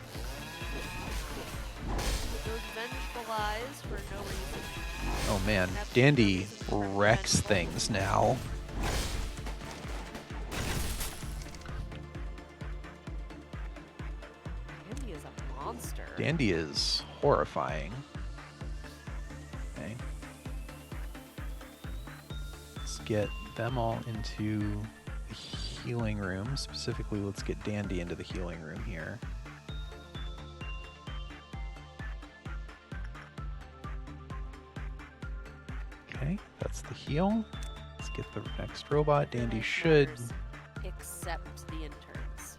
Those vengeful eyes for no reason. Oh man, Absolutely Dandy no reason to turn wrecks vengeful. things now. Dandy is a monster. Dandy is horrifying. Okay. Let's get them all into the healing room. Specifically, let's get Dandy into the healing room here. Okay, that's the heal. Let's get the next robot. Dandy Life should... matters, except the interns.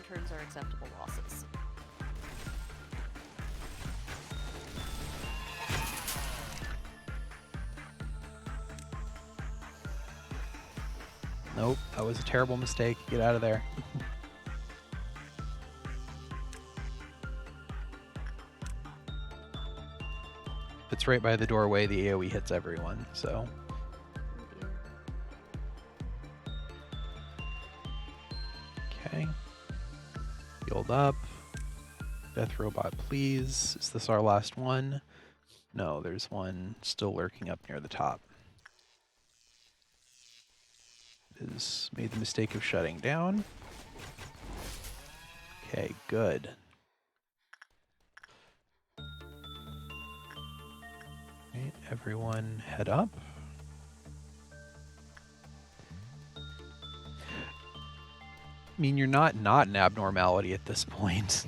Interns are acceptable losses. Nope, that was a terrible mistake. Get out of there. If it's right by the doorway, the AoE hits everyone, so... Oh dear. Okay. Healed up. Death robot, please. Is this our last one? No, there's one still lurking up near the top. It has made the mistake of shutting down. Okay, good. Right, everyone head up. I mean, you're not an abnormality at this point.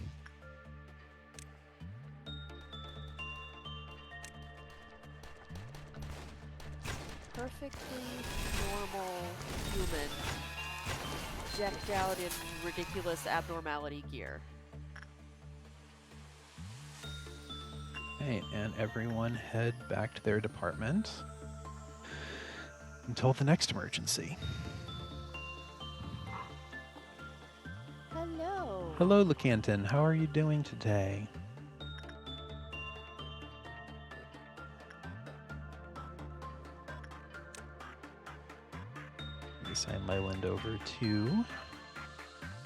Perfectly normal human decked out in ridiculous abnormality gear. Okay, and everyone head back to their department until the next emergency. Hello. Hello, Lucanton. How are you doing today? Assign Leyland over to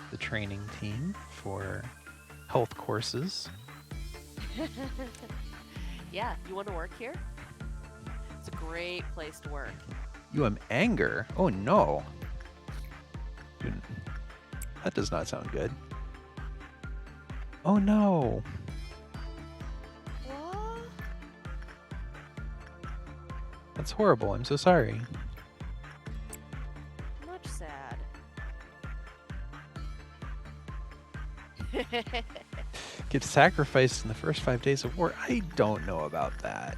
the training team for health courses. Yeah, you want to work here? It's a great place to work. Anger? Oh no. Dude, that does not sound good. Oh no. What? That's horrible. I'm so sorry. Much sad. Get sacrificed in the first 5 days of war. I don't know about that.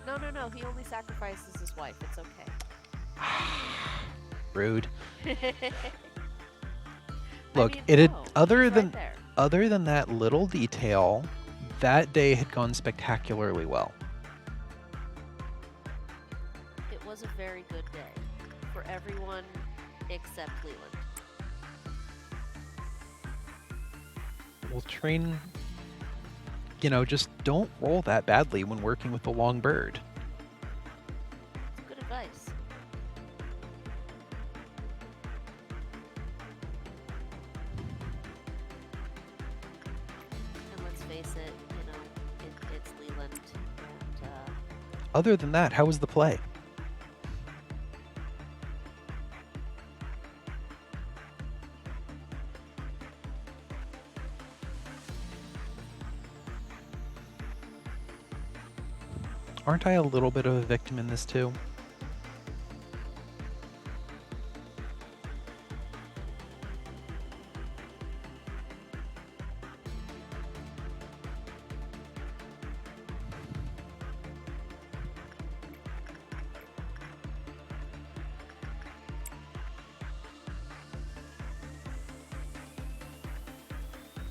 No. He only sacrifices his wife. It's okay. Rude. I Look, mean, other he's right there. than that little detail, that day had gone spectacularly well. It was a very good day for everyone except Leland. We'll train, just don't roll that badly when working with the long bird. It's good advice. And let's face it, it's Leland. And, Other than that, how was the play? Aren't I a little bit of a victim in this too?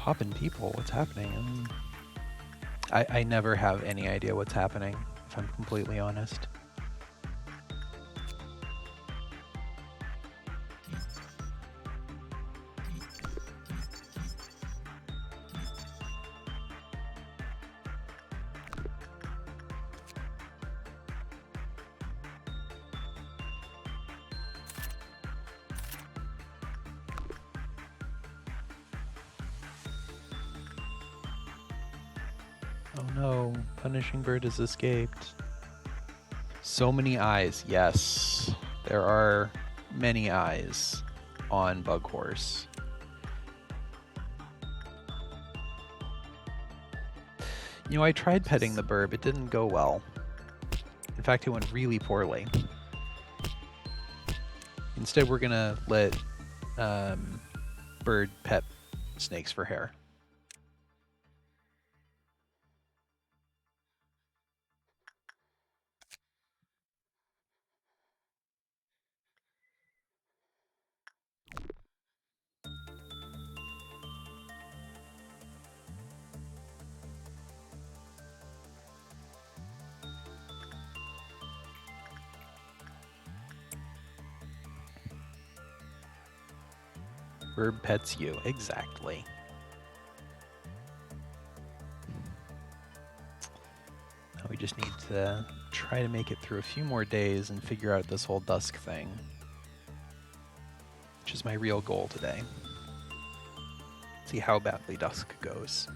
Popping people, what's happening? I never have any idea what's happening, if I'm completely honest. Oh no, Punishing Bird has escaped. So many eyes, yes. There are many eyes on Bug Horse. I tried petting the burb, it didn't go well. In fact, it went really poorly. Instead, we're gonna let Bird pet snakes for hair. Bird pets you, exactly. Now we just need to try to make it through a few more days and figure out this whole dusk thing, which is my real goal today. See how badly dusk goes.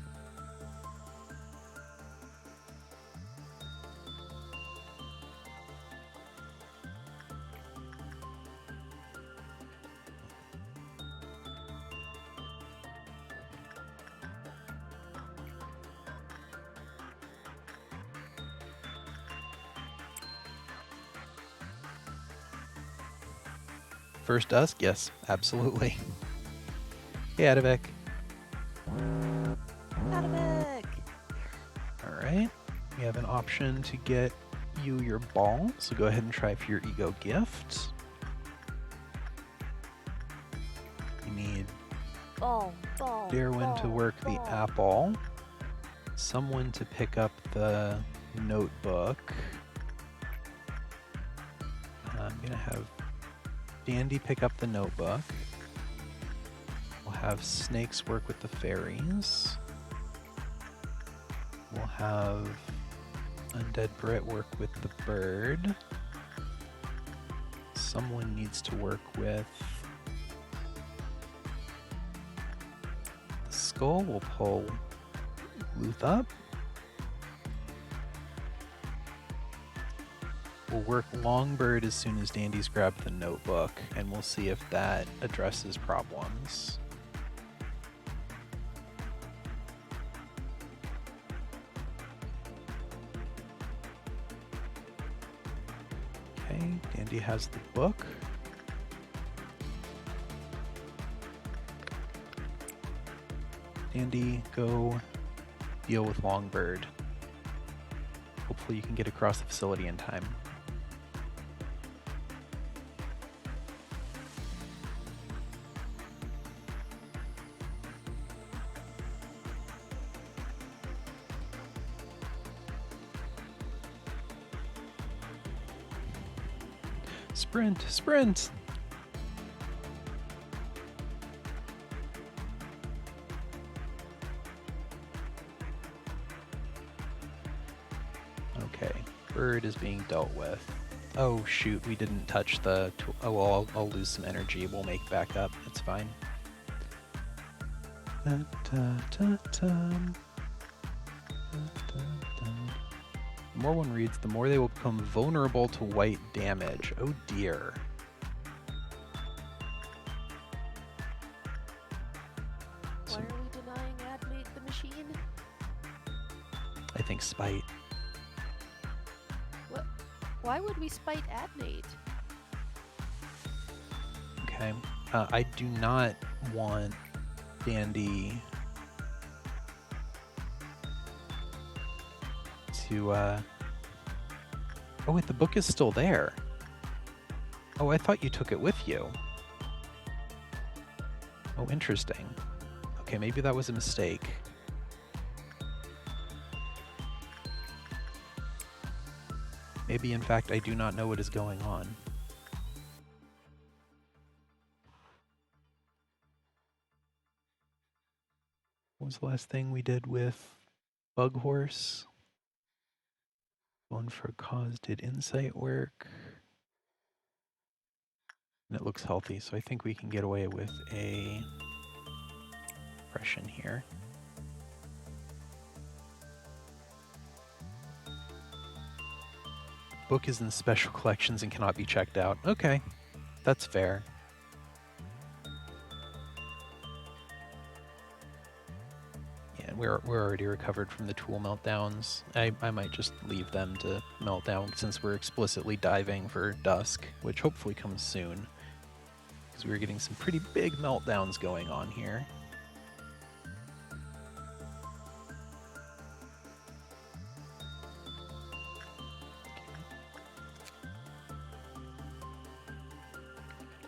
First dusk? Yes, absolutely. Hey, Adivek. Adivek! Alright, we have an option to get you your ball, so go ahead and try for your ego gift. We need Ball, Darwin to work the apple. Someone to pick up the notebook. I'm gonna have Dandy pick up the notebook. We'll have Snakes work with the fairies. We'll have Undead Brit work with the bird. Someone needs to work with the skull. We'll pull Luth up. We'll work Longbird as soon as Dandy's grabbed the notebook, and we'll see if that addresses problems. Okay, Dandy has the book. Dandy, go deal with Longbird. Hopefully you can get across the facility in time. Sprint, sprint! Okay, bird is being dealt with. Oh shoot, we didn't touch the tool. Oh well, I'll lose some energy. We'll make back up. It's fine. The more one reads, the more they will become vulnerable to white damage. Oh dear. Why are we denying Admate the machine? I think spite. What? Why would we spite Admate? Okay. I do not want Dandy to, Oh wait, the book is still there. Oh, I thought you took it with you. Oh, interesting. Okay, maybe that was a mistake. Maybe, in fact, I do not know what is going on. What was the last thing we did with Bug Horse? One for cause did insight work. And it looks healthy, so I think we can get away with a impression here. Book is in special collections and cannot be checked out. Okay, that's fair. Yeah, we're already recovered from the tool meltdowns. I might just leave them to melt down since we're explicitly diving for dusk, which hopefully comes soon. Because we were getting some pretty big meltdowns going on here.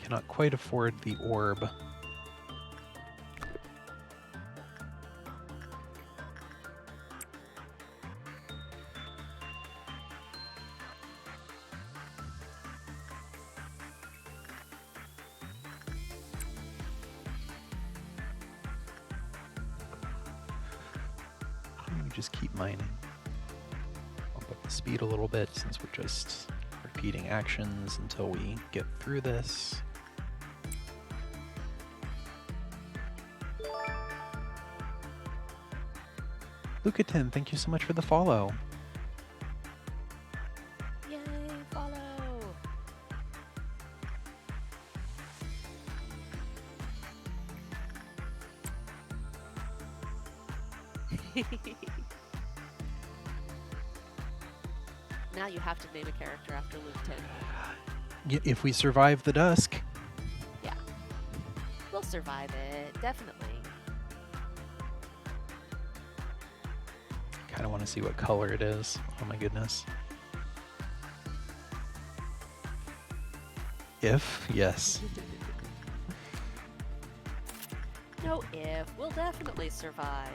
Cannot quite afford the orb. Just keep mining. Bump up the speed a little bit since we're just repeating actions until we get through this. Lucatin, thank you so much for the follow. Yay, follow! Now you have to name a character after Luke 10. If we survive the dusk. Yeah. We'll survive it, definitely. Kind of want to see what color it is. Oh my goodness. If, yes. No if. We'll definitely survive.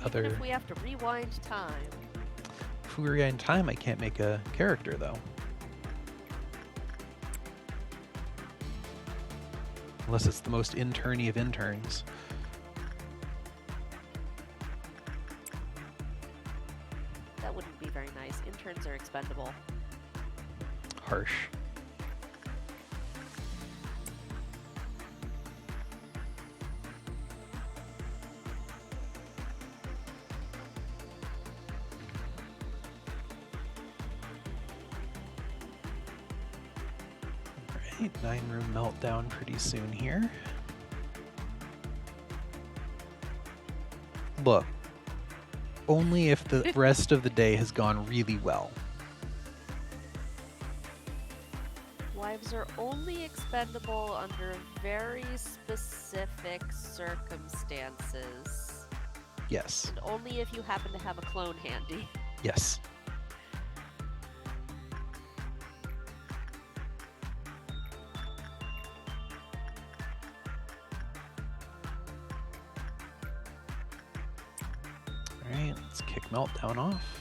I think Even if we have to rewind time. if we rewind time, I can't make a character though. Unless it's the most interny of interns. That wouldn't be very nice. Interns are expendable. Harsh. Alright, 9-room meltdown pretty soon here. Look, only if the rest of the day has gone really well. Wives are only expendable under very specific circumstances. Yes. And only if you happen to have a clone handy. Yes. Alright, let's kick Meltdown off.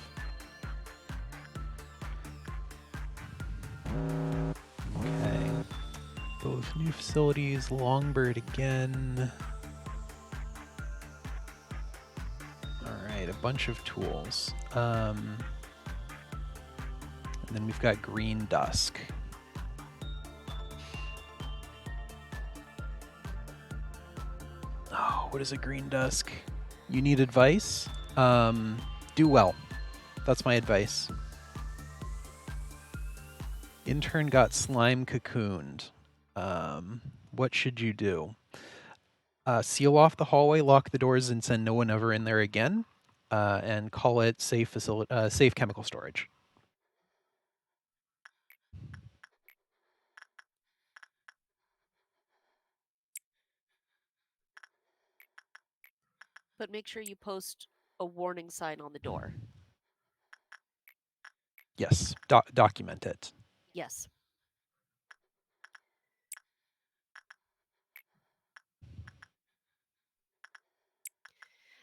Okay. Both new facilities, Longbird again. Alright, a bunch of tools. And then we've got Green Dusk. Oh, what is a Green Dusk? You need advice? Do well. That's my advice. Intern got slime cocooned. What should you do? Seal off the hallway, lock the doors, and send no one ever in there again. And call it safe chemical storage. But make sure you post a warning sign on the door. Yes, document it. Yes.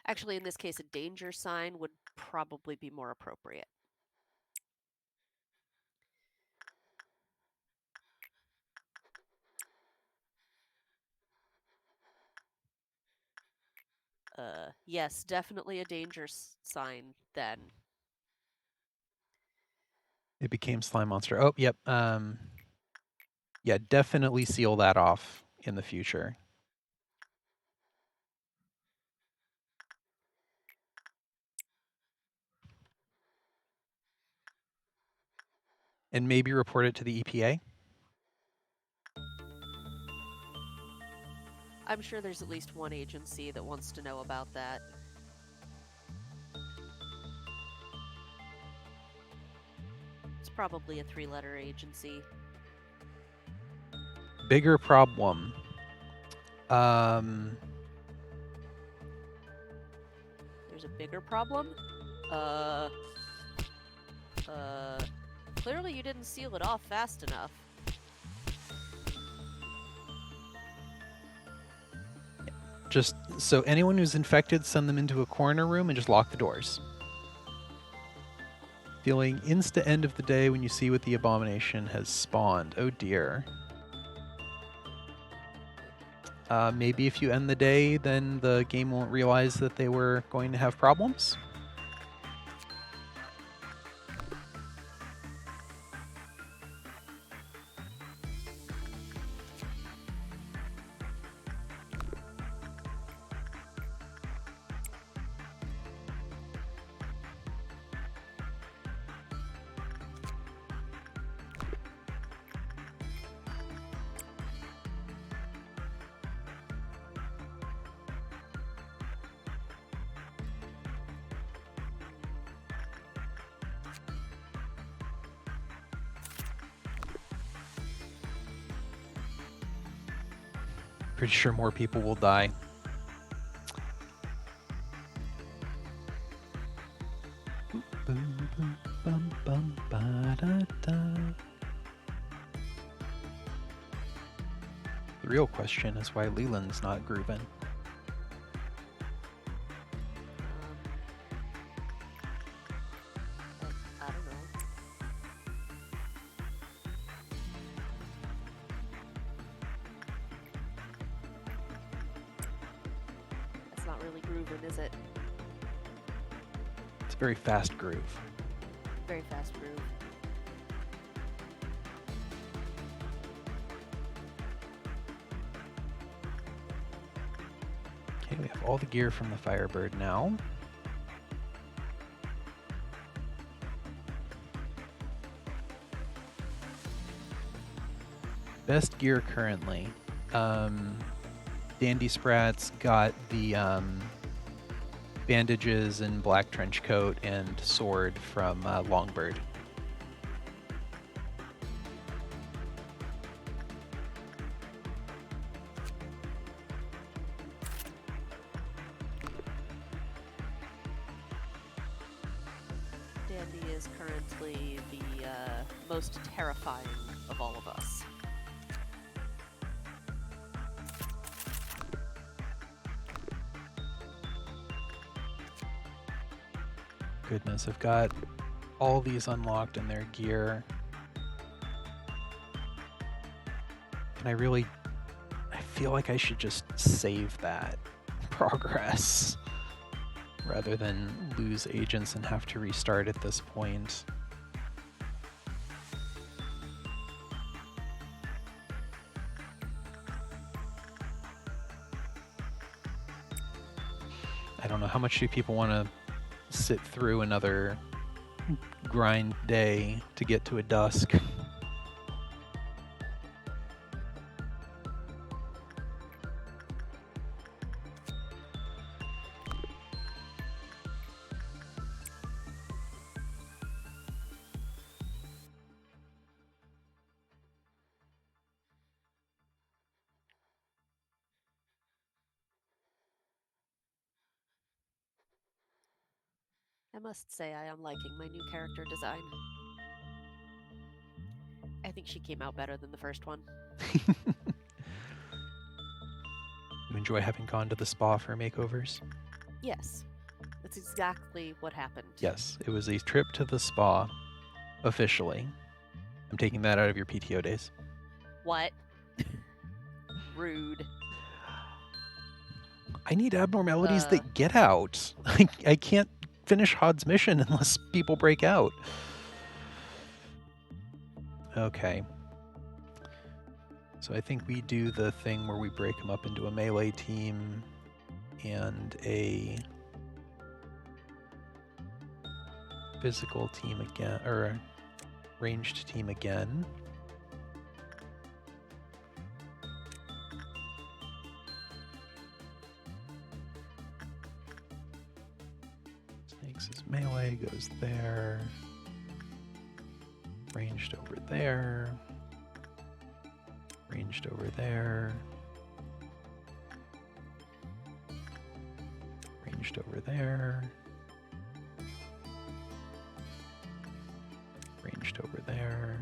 Actually, in this case, a danger sign would probably be more appropriate. Yes, definitely a danger sign then. It became slime monster. Oh, yep. Yeah, definitely seal that off in the future. And maybe report it to the EPA. I'm sure there's at least one agency that wants to know about that. It's probably a 3-letter agency. Bigger problem. There's a bigger problem? Clearly you didn't seal it off fast enough. Just so anyone who's infected, send them into a corner room and just lock the doors. Feeling insta end of the day when you see what the abomination has spawned. Oh dear. Maybe if you end the day, then the game won't realize that they were going to have problems. Pretty sure more people will die. The real question is why Leland's not grooving. not really grooving, is it? It's a very fast groove. Very fast groove. Okay, we have all the gear from the Firebird now. Best gear currently. Dandy Sprat's got the bandages and black trench coat and sword from Longbird. Dandy is currently the most terrifying of all of us. Goodness, I've got all these unlocked in their gear. And I feel like I should just save that progress rather than lose agents and have to restart at this point. I don't know, how much do people want to sit through another grind day to get to a dusk? I must say I am liking my new character design. I think she came out better than the first one. You enjoy having gone to the spa for makeovers? Yes, that's exactly what happened. Yes, it was a trip to the spa, officially. I'm taking that out of your PTO days. What? Rude. I need abnormalities that get out. I can't finish Hod's mission unless people break out. Okay. So I think we do the thing where we break them up into a melee team and a physical team again, or a ranged team again. Snakes is melee, goes there. Ranged over there. Ranged over there. Ranged over there. Ranged over there.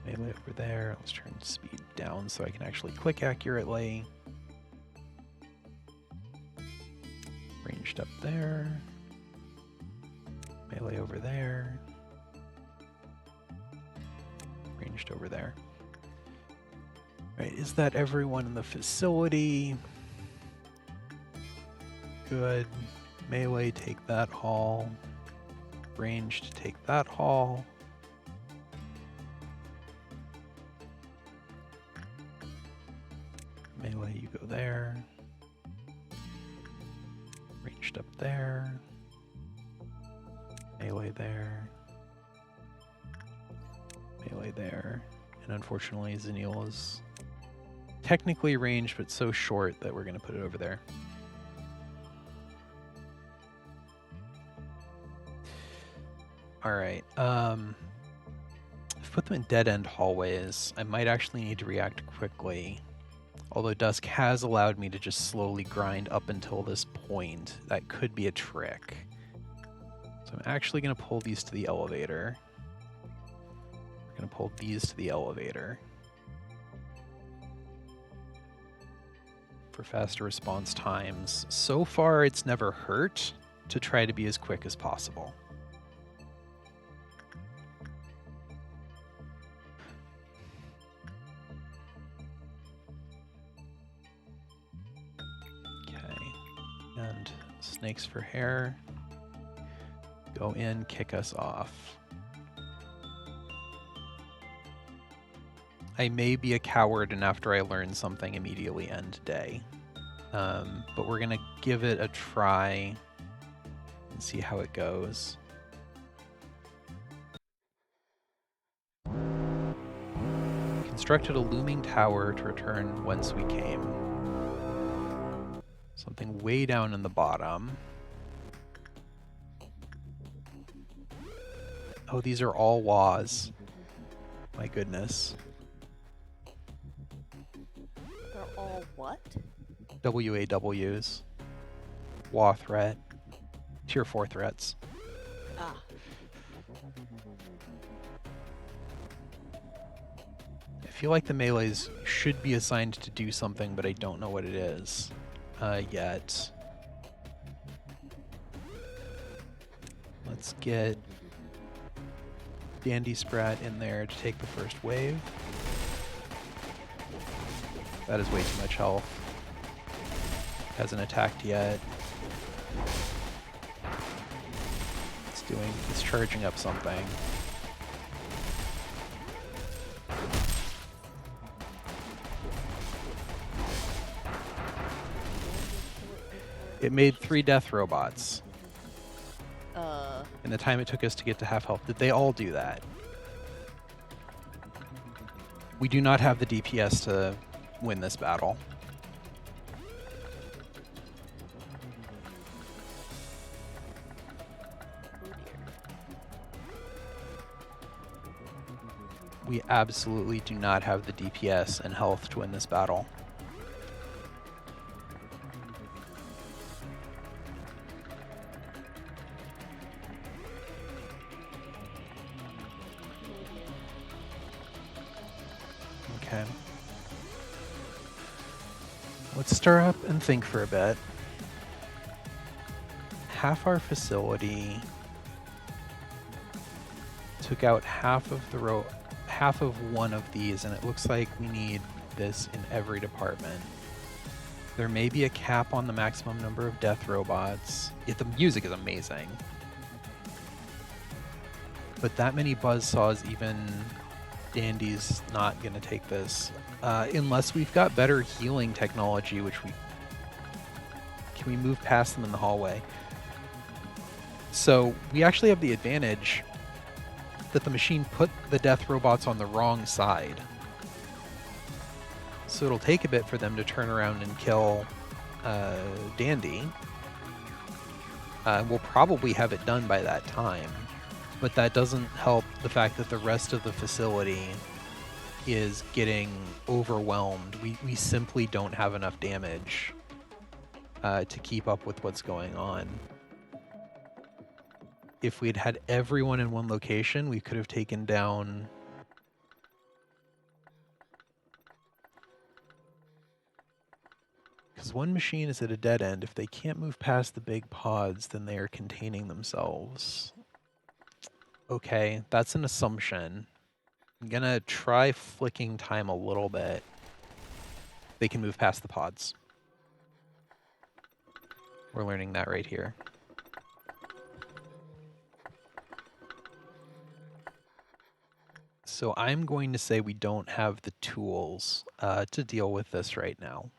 Melee over there. Let's turn speed down so I can actually click accurately. Ranged up there. Melee over there. Ranged over there. Right, is that everyone in the facility? Good. Melee, take that hall. Ranged, take that hall. Melee, you go there. Ranged up there. Melee there. Melee there. And unfortunately, Zenil is technically ranged, but so short that we're going to put it over there. All right. I've put them in dead-end hallways. I might actually need to react quickly. Although Dusk has allowed me to just slowly grind up until this point. That could be a trick. So I'm actually going to pull these to the elevator. We're going to pull these to the elevator for faster response times. So far, it's never hurt to try to be as quick as possible. Snakes for hair. Go in, kick us off. I may be a coward, and after I learn something, immediately end day. But we're going to give it a try and see how it goes. Constructed a looming tower to return whence we came. Something way down in the bottom. Oh, these are all WAs. My goodness. They're all what? WAWs. WA threat. Tier 4 threats. Ah. I feel like the melees should be assigned to do something, but I don't know what it is yet. Let's get Dandy Sprat in there to take the first wave. That is way too much health. Hasn't attacked yet. It's charging up something. It made 3 death robots. In the time it took us to get to half health. Did they all do that? We do not have the DPS to win this battle. We absolutely do not have the DPS and health to win this battle. Okay. Let's stir up and think for a bit. Half our facility took out half of one of these, and it looks like we need this in every department. There may be a cap on the maximum number of death robots. The music is amazing. But that many buzzsaws, even Dandy's not going to take this. Unless we've got better healing technology, which we... Can we move past them in the hallway? So we actually have the advantage that the machine put the death robots on the wrong side. So it'll take a bit for them to turn around and kill Dandy. We'll probably have it done by that time. But that doesn't help the fact that the rest of the facility is getting overwhelmed. We simply don't have enough damage to keep up with what's going on. If we'd had everyone in one location, we could have taken down... Because one machine is at a dead end. If they can't move past the big pods, then they are containing themselves. Okay, that's an assumption. I'm gonna try flicking time a little bit. They can move past the pods. We're learning that right here. So I'm going to say we don't have the tools to deal with this right now.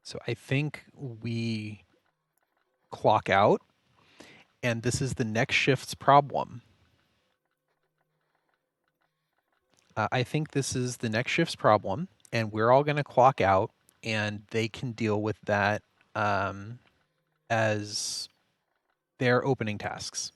So I think we clock out, and this is the next shift's problem. I think this is the next shift's problem, and we're all going to clock out, and they can deal with that as their opening tasks.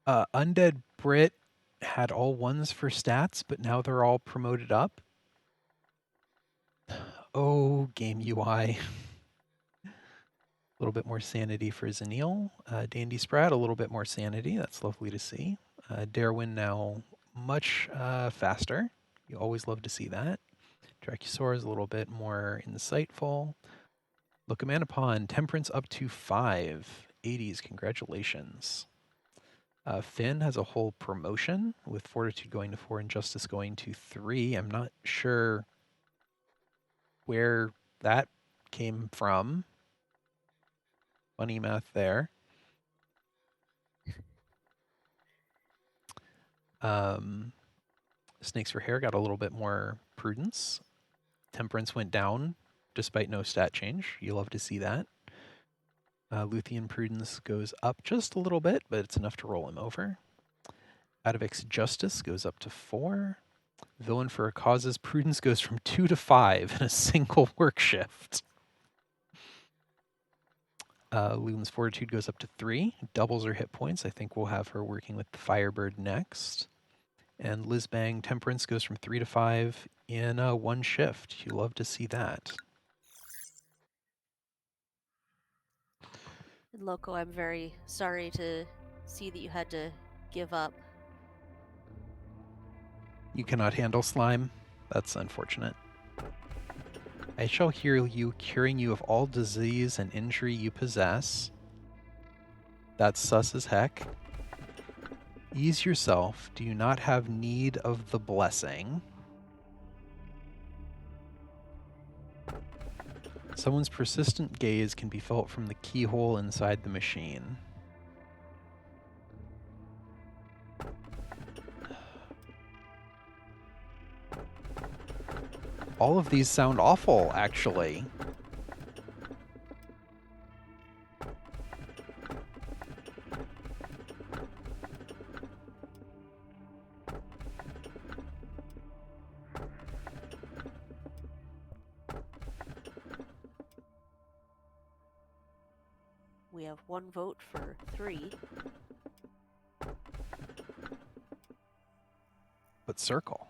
Undead Brit had all 1s for stats, but now they're all promoted up. Oh, game UI. A little bit more sanity for Zanil. Dandy Sprat, a little bit more sanity. That's lovely to see. Darwin now much faster. You always love to see that. Dracusaur is a little bit more insightful. Locomanopon, Temperance up to 5. 80s, congratulations. Finn has a whole promotion with Fortitude going to 4 and Justice going to 3. I'm not sure where that came from. Funny math there. Snakes for Hair got a little bit more prudence. Temperance went down despite no stat change. You love to see that. Luthien Prudence goes up just a little bit, but it's enough to roll him over. Adavix Justice goes up to 4. Villain for a Cause's Prudence goes from 2 to 5 in a single work shift. Luden's Fortitude goes up to 3, doubles her hit points. I think we'll have her working with the Firebird next. And Liz Bang Temperance goes from 3 to 5 in one shift. You love to see that. And Loco, I'm very sorry to see that you had to give up. You cannot handle slime. That's unfortunate. I shall hear you curing you of all disease and injury you possess. That's sus as heck. Ease yourself. Do you not have need of the blessing? Someone's persistent gaze can be felt from the keyhole inside the machine. All of these sound awful, actually. We have 1 vote for 3. But circle.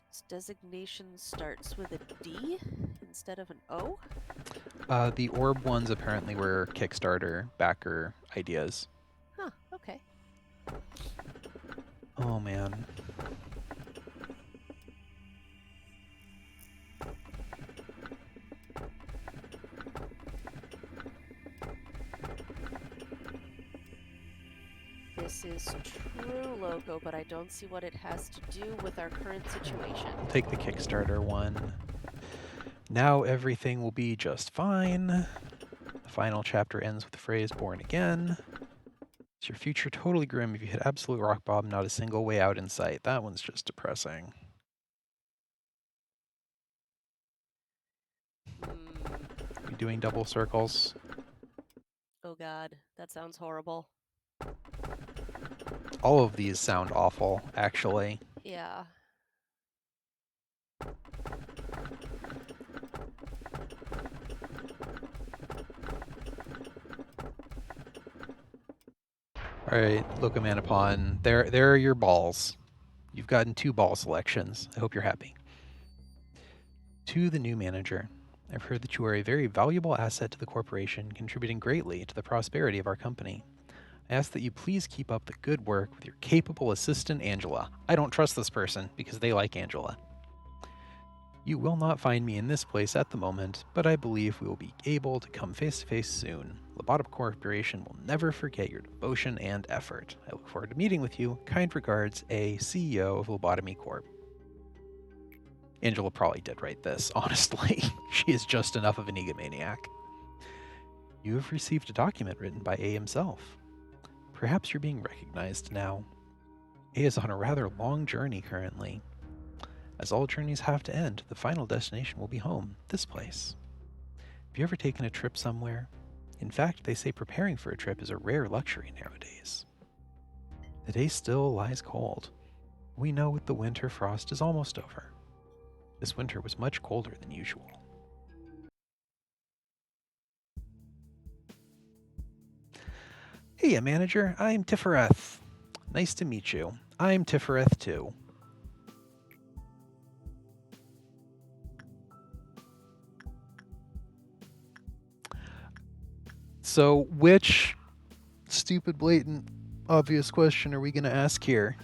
This designation starts with a D instead of an O? The orb ones apparently were Kickstarter backer ideas. Huh, okay. Oh, man. This is true, Loco, but I don't see what it has to do with our current situation. I'll take the Kickstarter one. Now everything will be just fine. The final chapter ends with the phrase, born again. Is your future totally grim if you hit absolute rock bottom, not a single way out in sight? That one's just depressing. You doing double circles? Oh god, that sounds horrible. All of these sound awful, actually. Yeah. All right, look, Amanapon. There are your balls. You've gotten 2 ball selections. I hope you're happy. To the new manager, I've heard that you are a very valuable asset to the corporation, contributing greatly to the prosperity of our company. I ask that you please keep up the good work with your capable assistant, Angela. I don't trust this person because they like Angela. You will not find me in this place at the moment, but I believe we will be able to come face to face soon. Lobotomy Corporation will never forget your devotion and effort. I look forward to meeting with you. Kind regards, A, CEO of Lobotomy Corp. Angela probably did write this, honestly. She is just enough of an egomaniac. You have received a document written by A himself. Perhaps you're being recognized now. A is on a rather long journey currently. As all journeys have to end, the final destination will be home, this place. Have you ever taken a trip somewhere? In fact, they say preparing for a trip is a rare luxury nowadays. The day still lies cold. We know the winter frost is almost over. This winter was much colder than usual. Hey, manager, I'm Tifereth. Nice to meet you. I'm Tifereth too. So, which stupid, blatant, obvious question are we going to ask here?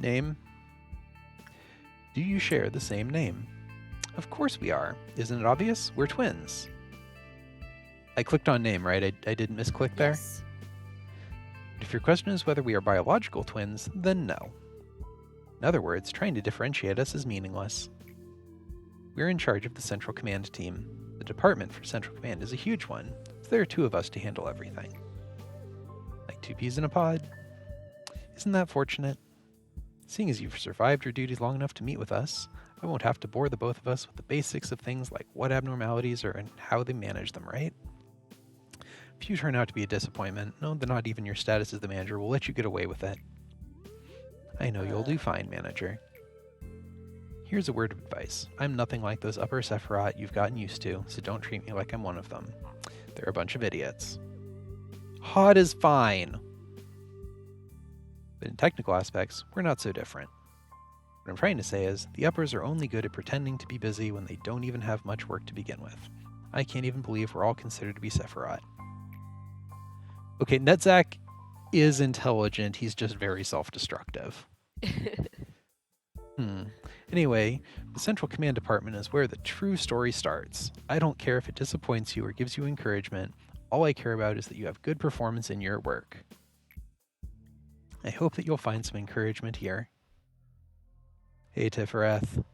Name? Do you share the same name? Of course we are. Isn't it obvious? We're twins. I clicked on name, right? I didn't misclick there? Yes. If your question is whether we are biological twins, then no. In other words, trying to differentiate us is meaningless. We're in charge of the Central Command team. The department for Central Command is a huge one, so there are 2 of us to handle everything. Like 2 peas in a pod. Isn't that fortunate? Seeing as you've survived your duties long enough to meet with us, I won't have to bore the both of us with the basics of things like what abnormalities are and how they manage them, right? If you turn out to be a disappointment, know that not even your status as the manager will let you get away with it. I know you'll do fine, manager. Here's a word of advice. I'm nothing like those upper Sephiroth you've gotten used to, so don't treat me like I'm one of them. They're a bunch of idiots. Hot is fine. But in technical aspects, we're not so different. What I'm trying to say is, the uppers are only good at pretending to be busy when they don't even have much work to begin with. I can't even believe we're all considered to be Sephiroth. Okay, Netzak is intelligent, he's just very self-destructive. Anyway, the Central Command Department is where the true story starts. I don't care if it disappoints you or gives you encouragement. All I care about is that you have good performance in your work. I hope that you'll find some encouragement here. Hey, Tifereth.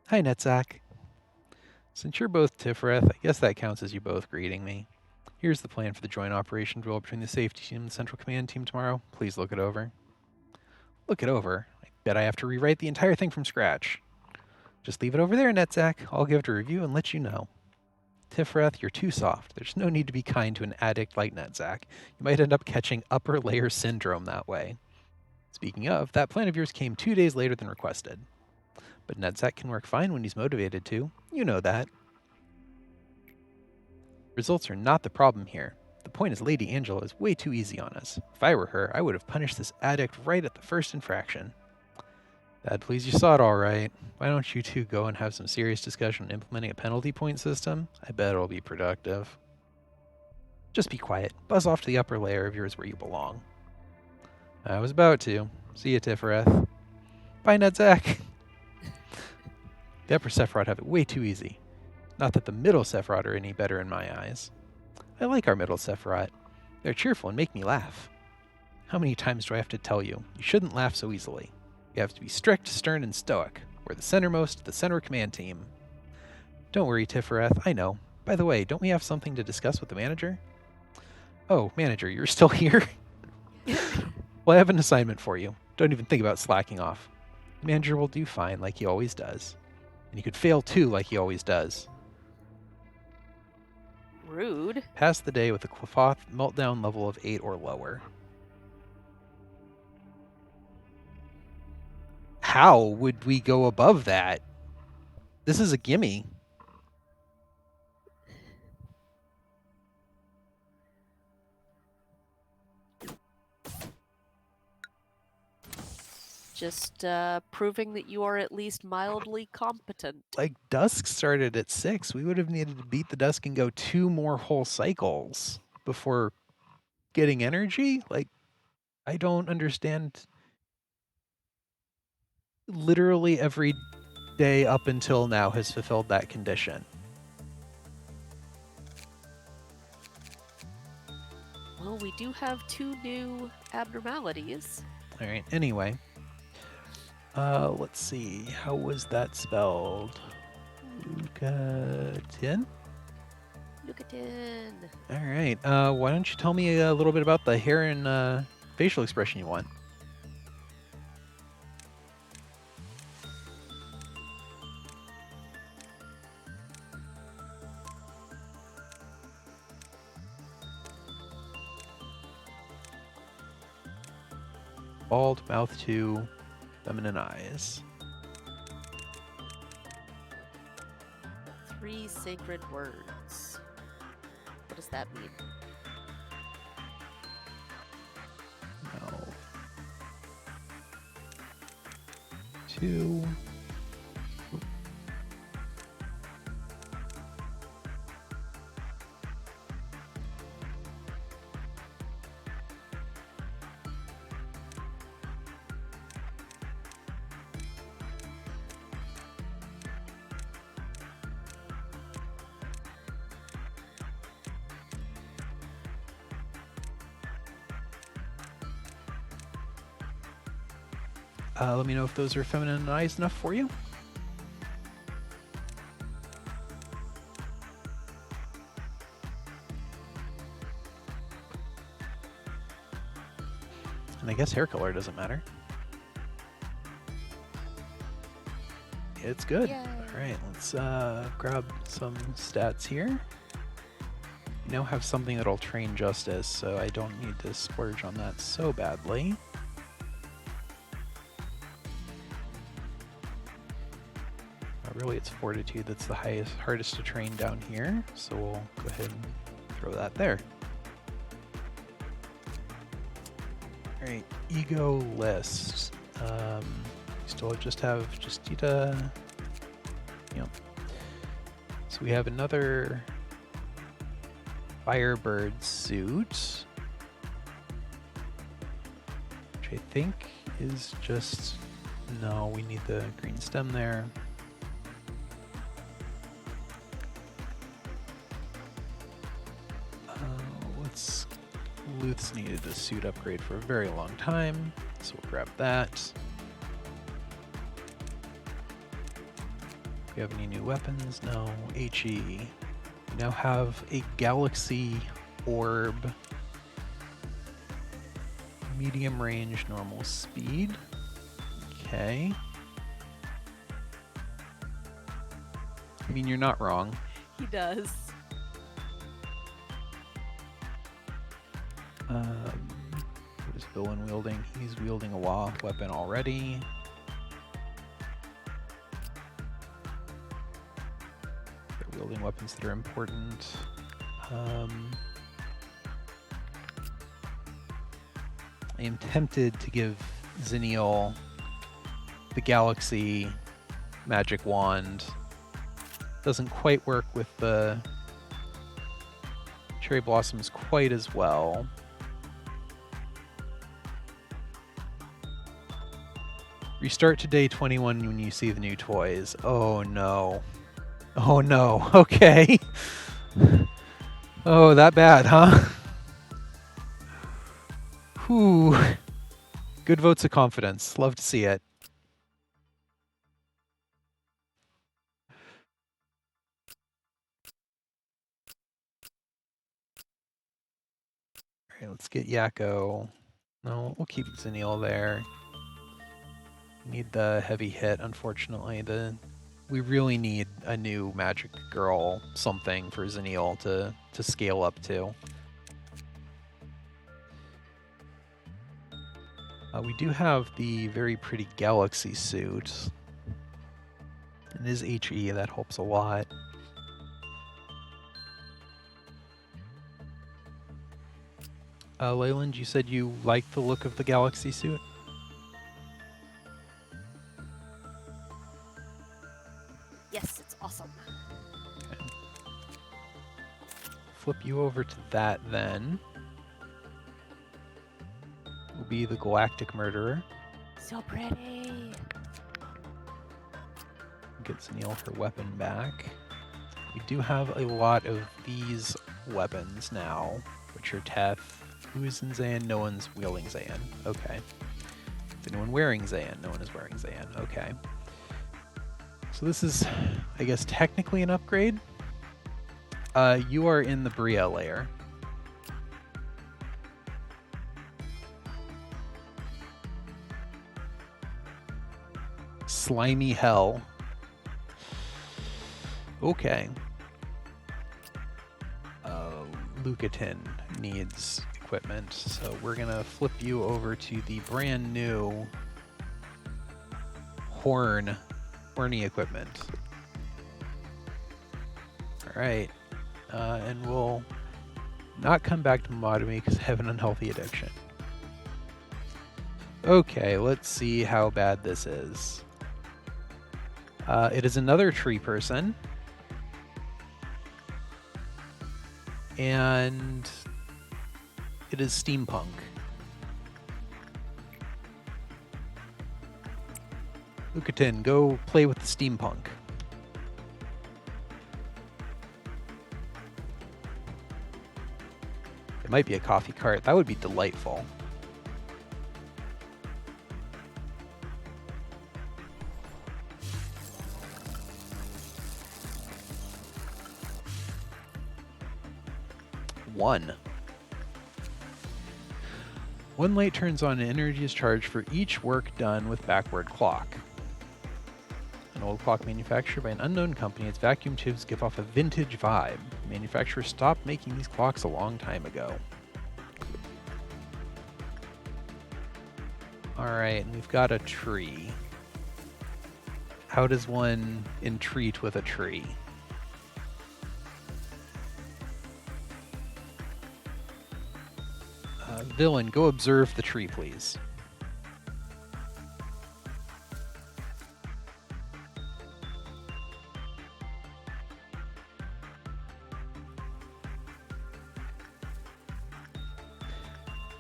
Hi, Netzak. Since you're both Tifereth, I guess that counts as you both greeting me. Here's the plan for the joint operation drill between the safety team and the Central Command team tomorrow. Please look it over. Look it over? I bet I have to rewrite the entire thing from scratch. Just leave it over there, Netzak. I'll give it a review and let you know. Tifereth, you're too soft. There's no need to be kind to an addict like Netzak. You might end up catching upper layer syndrome that way. Speaking of, that plan of yours came 2 days later than requested. But Netzak can work fine when he's motivated to. You know that. Results are not the problem here. The point is Lady Angela is way too easy on us. If I were her, I would have punished this addict right at the first infraction. Bad please, you saw it all right. Why don't you two go and have some serious discussion on implementing a penalty point system? I bet it'll be productive. Just be quiet. Buzz off to the upper layer of yours where you belong. I was about to. See ya, Tifereth. Bye, Netzak. The upper Sephiroth have it way too easy. Not that the middle Sephiroth are any better in my eyes. I like our middle Sephiroth. They're cheerful and make me laugh. How many times do I have to tell you? You shouldn't laugh so easily. You have to be strict, stern, and stoic. We're the centermost, the center command team. Don't worry, Tifereth, I know. By the way, don't we have something to discuss with the manager? Oh, manager, you're still here? Well, I have an assignment for you. Don't even think about slacking off. The manager will do fine, like he always does. And he could fail too, like he always does. Rude. Pass the day with a Qlifoth meltdown level of 8 or lower. How would we go above that? This is a gimme. Just proving that you are at least mildly competent. Like, Dusk started at 6. We would have needed to beat the Dusk and go 2 more whole cycles before getting energy? Like, I don't understand. Literally every day up until now has fulfilled that condition. Well, we do have 2 new abnormalities. All right, anyway. Let's see. How was that spelled? Lucatin? Lucatin. All right. Why don't you tell me a little bit about the hair and facial expression you want? Bald, mouth 2, feminine eyes. 3 sacred words. What does that mean? Mouth 2. Let me know if those are feminized enough for you. And I guess hair color doesn't matter. It's good. Yay. All right, let's grab some stats here. We now have something that'll train justice, so I don't need to splurge on that so badly. Really, it's fortitude that's the hardest to train down here, so we'll go ahead and throw that there. All right, ego list. Still just need a, So we have another Firebird suit, which I think is just, no, we need the green stem there. Luth's needed a suit upgrade for a very long time, so we'll grab that. Do we have any new weapons? No. HE. We now have a galaxy orb. Medium range, normal speed. Okay. I mean, you're not wrong. He does. What is villain wielding? He's wielding a law weapon already. They're wielding weapons that are important. I am tempted to give Xenial the Galaxy Magic Wand. Doesn't quite work with the Cherry Blossoms quite as well. Restart to day 21 when you see the new toys. Oh no. Oh no. Okay. Oh, that bad, huh? Whew. Good votes of confidence. Love to see it. All right, let's get Yakko. No, we'll keep Xenial there. Need the heavy hit, unfortunately. We really need a new Magic Girl something for Xenial to scale up to. We do have the very pretty Galaxy suit. It is HE, that helps a lot. Leyland, you said you liked the look of the Galaxy suit? Yes, it's awesome. Okay. Flip you over to that then. Will be the Galactic Murderer. So pretty. Get Xenial her weapon back. We do have a lot of these weapons now, which are Teth. Who is in Zayan? No one's wielding Zayan. Okay. Is anyone wearing Zayan? No one is wearing Zayan. Okay. So this is, I guess, technically an upgrade. You are in the Bria layer. Slimy hell. Okay. Lucatin needs equipment, so we're gonna flip you over to the brand new horny equipment. All right, and we'll not come back to Motomy because I have an unhealthy addiction. Okay, let's see how bad this is. It is another tree person. And it is steampunk. Lucatin, go play with the steampunk. It might be a coffee cart. That would be delightful. 1. One light turns on and energy is charged for each work done with backward clock. An old clock manufactured by an unknown company, its vacuum tubes give off a vintage vibe. The manufacturer stopped making these clocks a long time ago. Alright, and we've got a tree. How does one entreat with a tree? Villain, go observe the tree, please.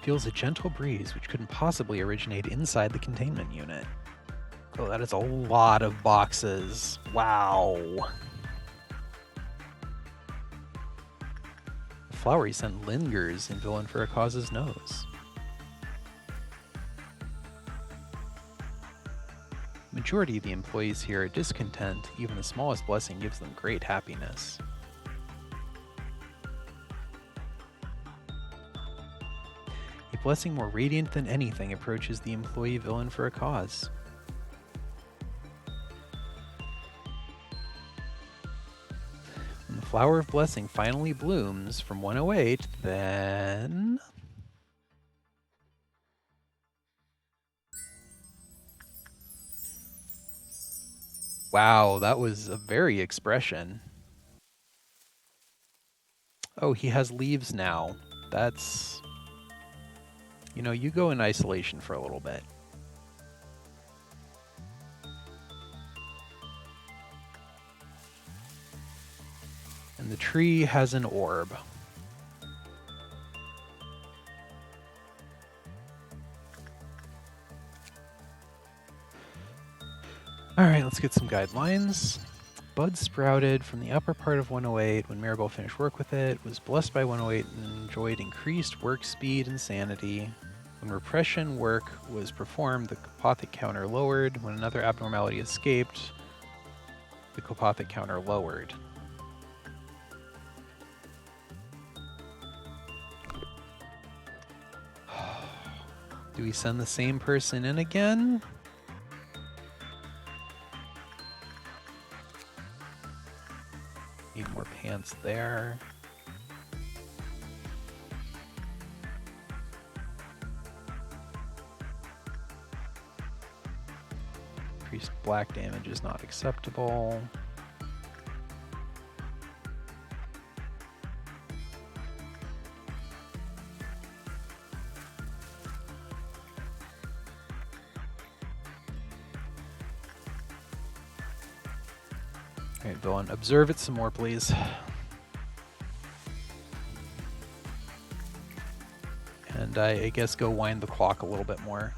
Feels a gentle breeze which couldn't possibly originate inside the containment unit. Oh, that is a lot of boxes. Wow. The flowery scent lingers in Villain for a Cause's nose. Majority of the employees here are discontent. Even the smallest blessing gives them great happiness. A blessing more radiant than anything approaches the employee Villain for a Cause. When the flower of blessing finally blooms from 108, then... Wow, that was a very expression. Oh, he has leaves now. That's... You know, you go in isolation for a little bit. And the tree has an orb. Alright, let's get some guidelines. Bud sprouted from the upper part of 108 when Maribel finished work with it, was blessed by 108 and enjoyed increased work speed and sanity. When repression work was performed, the Kopothic counter lowered. When another abnormality escaped, the Kopothic counter lowered. Do we send the same person in again? Need more pants there. Increased black damage is not acceptable. Alright, Villain, observe it some more, please. And I guess go wind the clock a little bit more.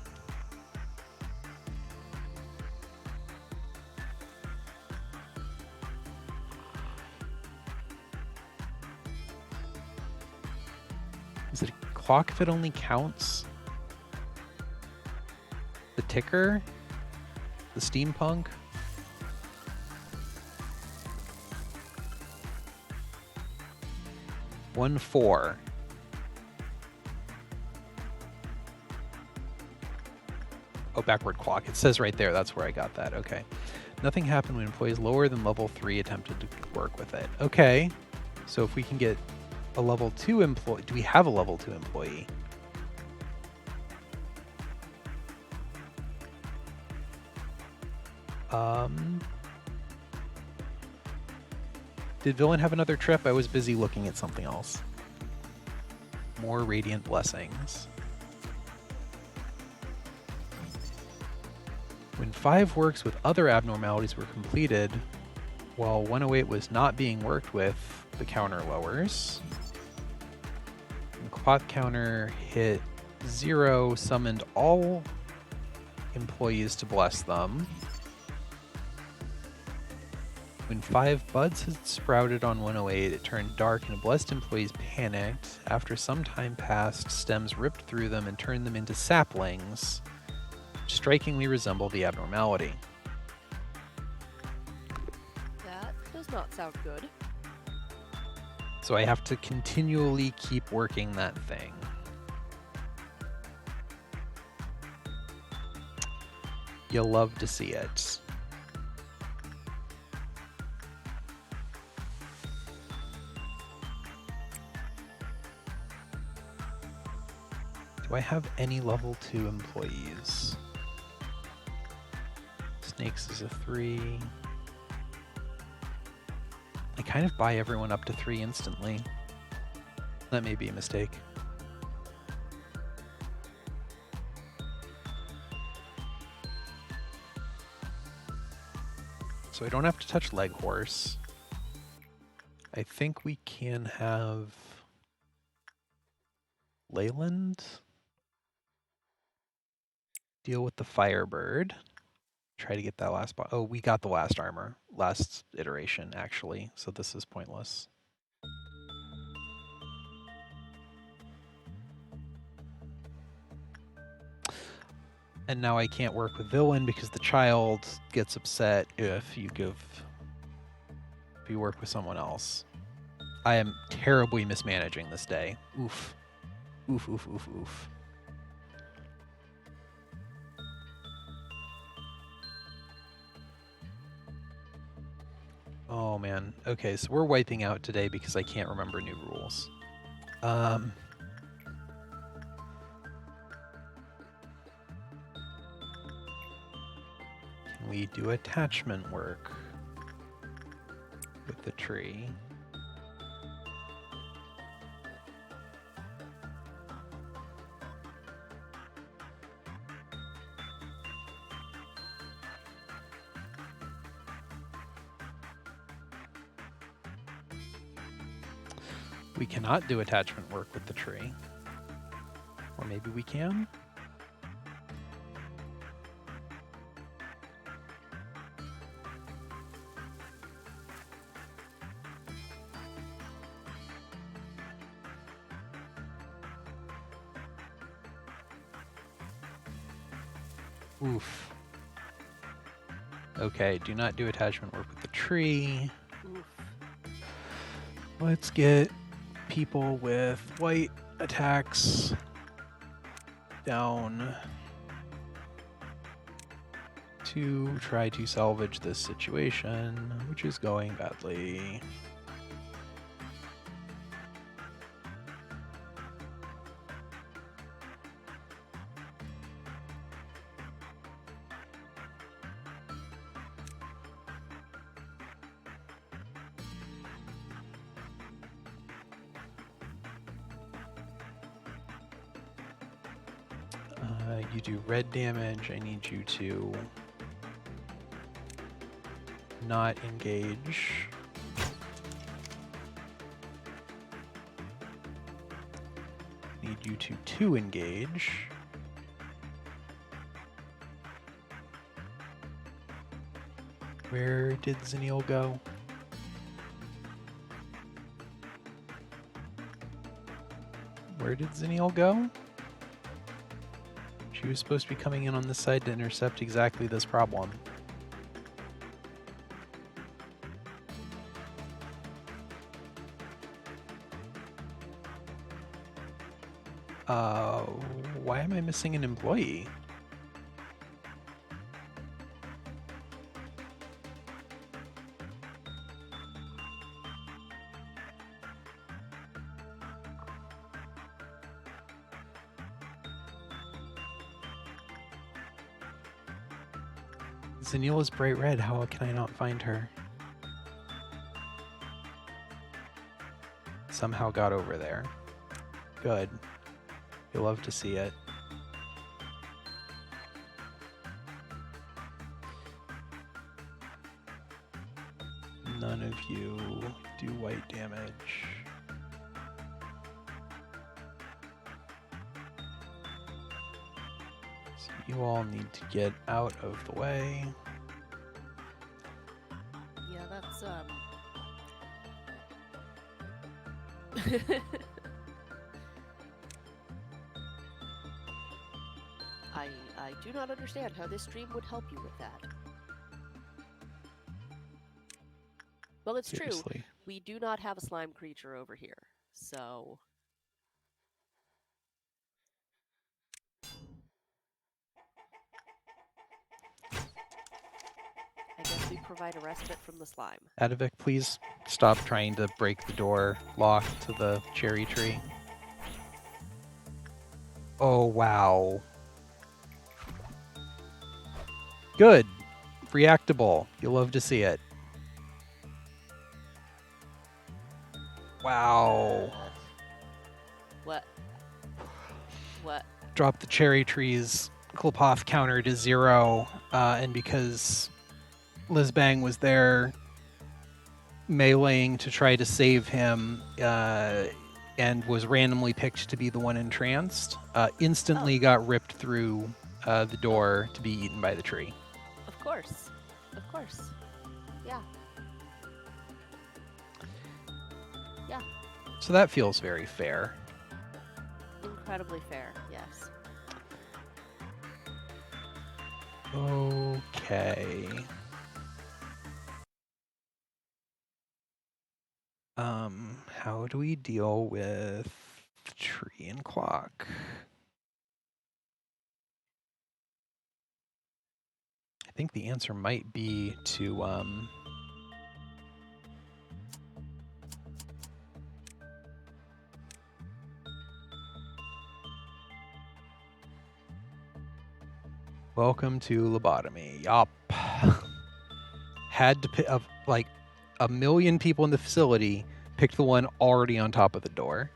Is it a clock if it only counts the ticker? The steampunk? One 4. Oh, backward clock. It says right there. That's where I got that. Okay. Nothing happened when employees lower than level 3 attempted to work with it. Okay. So if we can get a level 2 employee... Do we have a level 2 employee? Did Villain have another trip? I was busy looking at something else. More radiant blessings. When 5 works with other abnormalities were completed, while 108 was not being worked with, the counter lowers. The clock counter hit 0, summoned all employees to bless them. When 5 buds had sprouted on 108, it turned dark and blessed employees panicked. After some time passed, stems ripped through them and turned them into saplings, which strikingly resemble the abnormality. That does not sound good. So I have to continually keep working that thing. You'll love to see it. Do I have any level 2 employees? Snakes is a 3. I kind of buy everyone up to 3 instantly. That may be a mistake. So I don't have to touch Leghorse. I think we can have Leyland deal with the Firebird. Try to get that last boss. Oh, we got the last armor. Last iteration, actually. So this is pointless. And now I can't work with Villain because the child gets upset if you work with someone else. I am terribly mismanaging this day. Oof. Oof, oof, oof, oof. Oh man. Okay, so we're wiping out today because I can't remember new rules. Can we do attachment work with the tree? We cannot do attachment work with the tree. Or maybe we can? Oof. Okay, do not do attachment work with the tree. Oof. Let's get people with white attacks down to try to salvage this situation, which is going badly. You do red damage. I need you to not engage. Need you to engage. Where did Zenil go? Where did Zenil go? She was supposed to be coming in on this side to intercept exactly this problem. Why am I missing an employee? Zenil is bright red. How can I not find her? Somehow got over there. Good. You'll love to see it. None of you do white damage. So you all need to get out of the way. Yeah, that's I do not understand how this stream would help you with that. Well, it's true. Seriously. We do not have a slime creature over here, so... I guess we provide a respite from the slime. Adivik, please stop trying to break the door lock to the cherry tree. Oh, wow. Good. Reactable. You'll love to see it. Wow. What? What? Drop the cherry tree's Kliphoth counter to 0, and because Lizbang was there meleeing to try to save him, and was randomly picked to be the one entranced, instantly got ripped through the door to be eaten by the tree. Of course. Of course. Yeah. Yeah. So that feels very fair. Incredibly fair, yes. Okay. How do we deal with the tree and clock? I think the answer might be to welcome to lobotomy. Yup. Had to pick up like 1 million people in the facility, picked the one already on top of the door.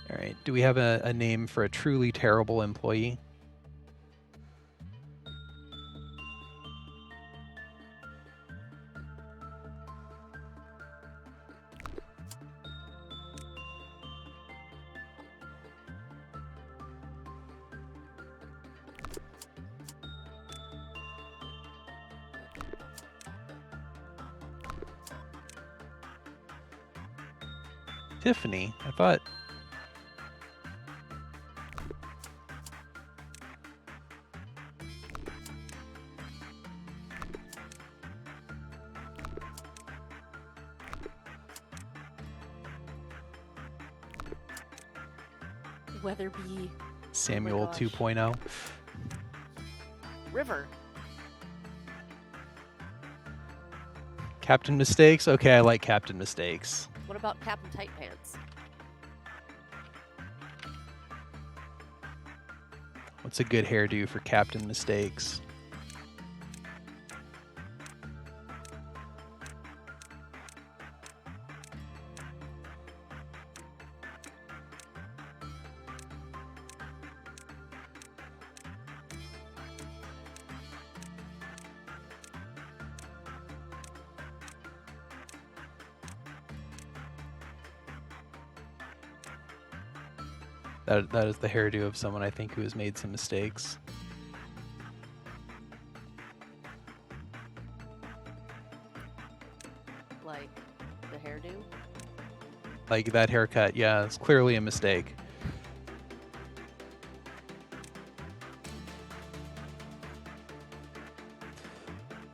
All right. Do we have a name for a truly terrible employee? Tiffany, I thought. Weatherby. Samuel gosh. 2.0. River. Captain Mistakes? Okay, I like Captain Mistakes. What about Captain Tight Pants? What's a good hairdo for Captain Mistakes? That is the hairdo of someone I think who has made some mistakes. Like the hairdo? Like that haircut, yeah, it's clearly a mistake.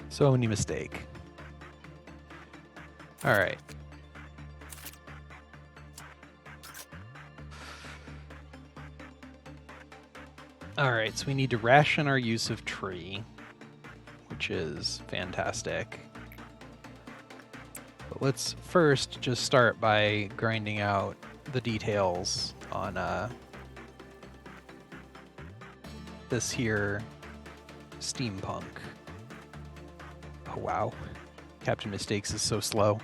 So many mistake. All right. All right, so we need to ration our use of tree, which is fantastic. But let's first just start by grinding out the details on this here steampunk. Oh wow, Captain Mistakes is so slow.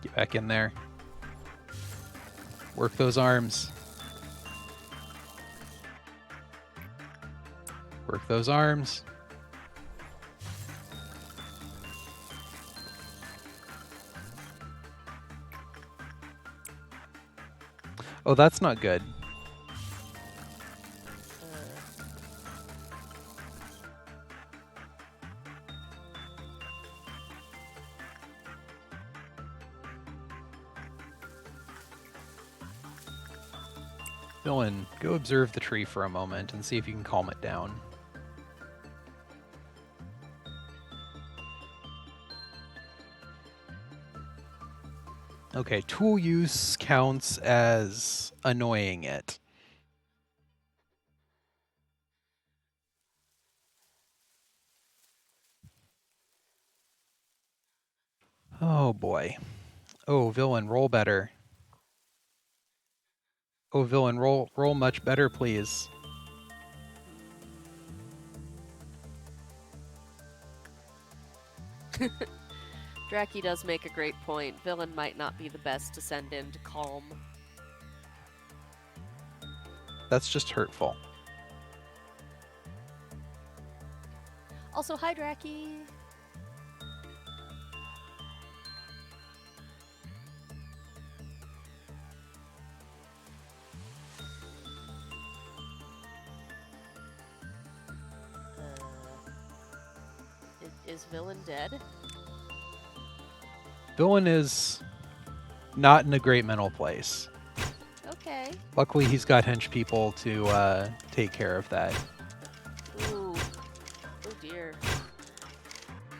Get back in there. Work those arms. Work those arms. Oh, that's not good. Villain, go observe the tree for a moment and see if you can calm it down. Okay, tool use counts as annoying it. Oh boy. Oh, villain, roll better. Oh, villain, roll much better, please. Dracky does make a great point. Villain might not be the best to send in to calm. That's just hurtful. Also, hi, Dracky. Is Villain dead? Villain is not in a great mental place. Okay. Luckily, he's got hench people to take care of that. Ooh. Oh dear.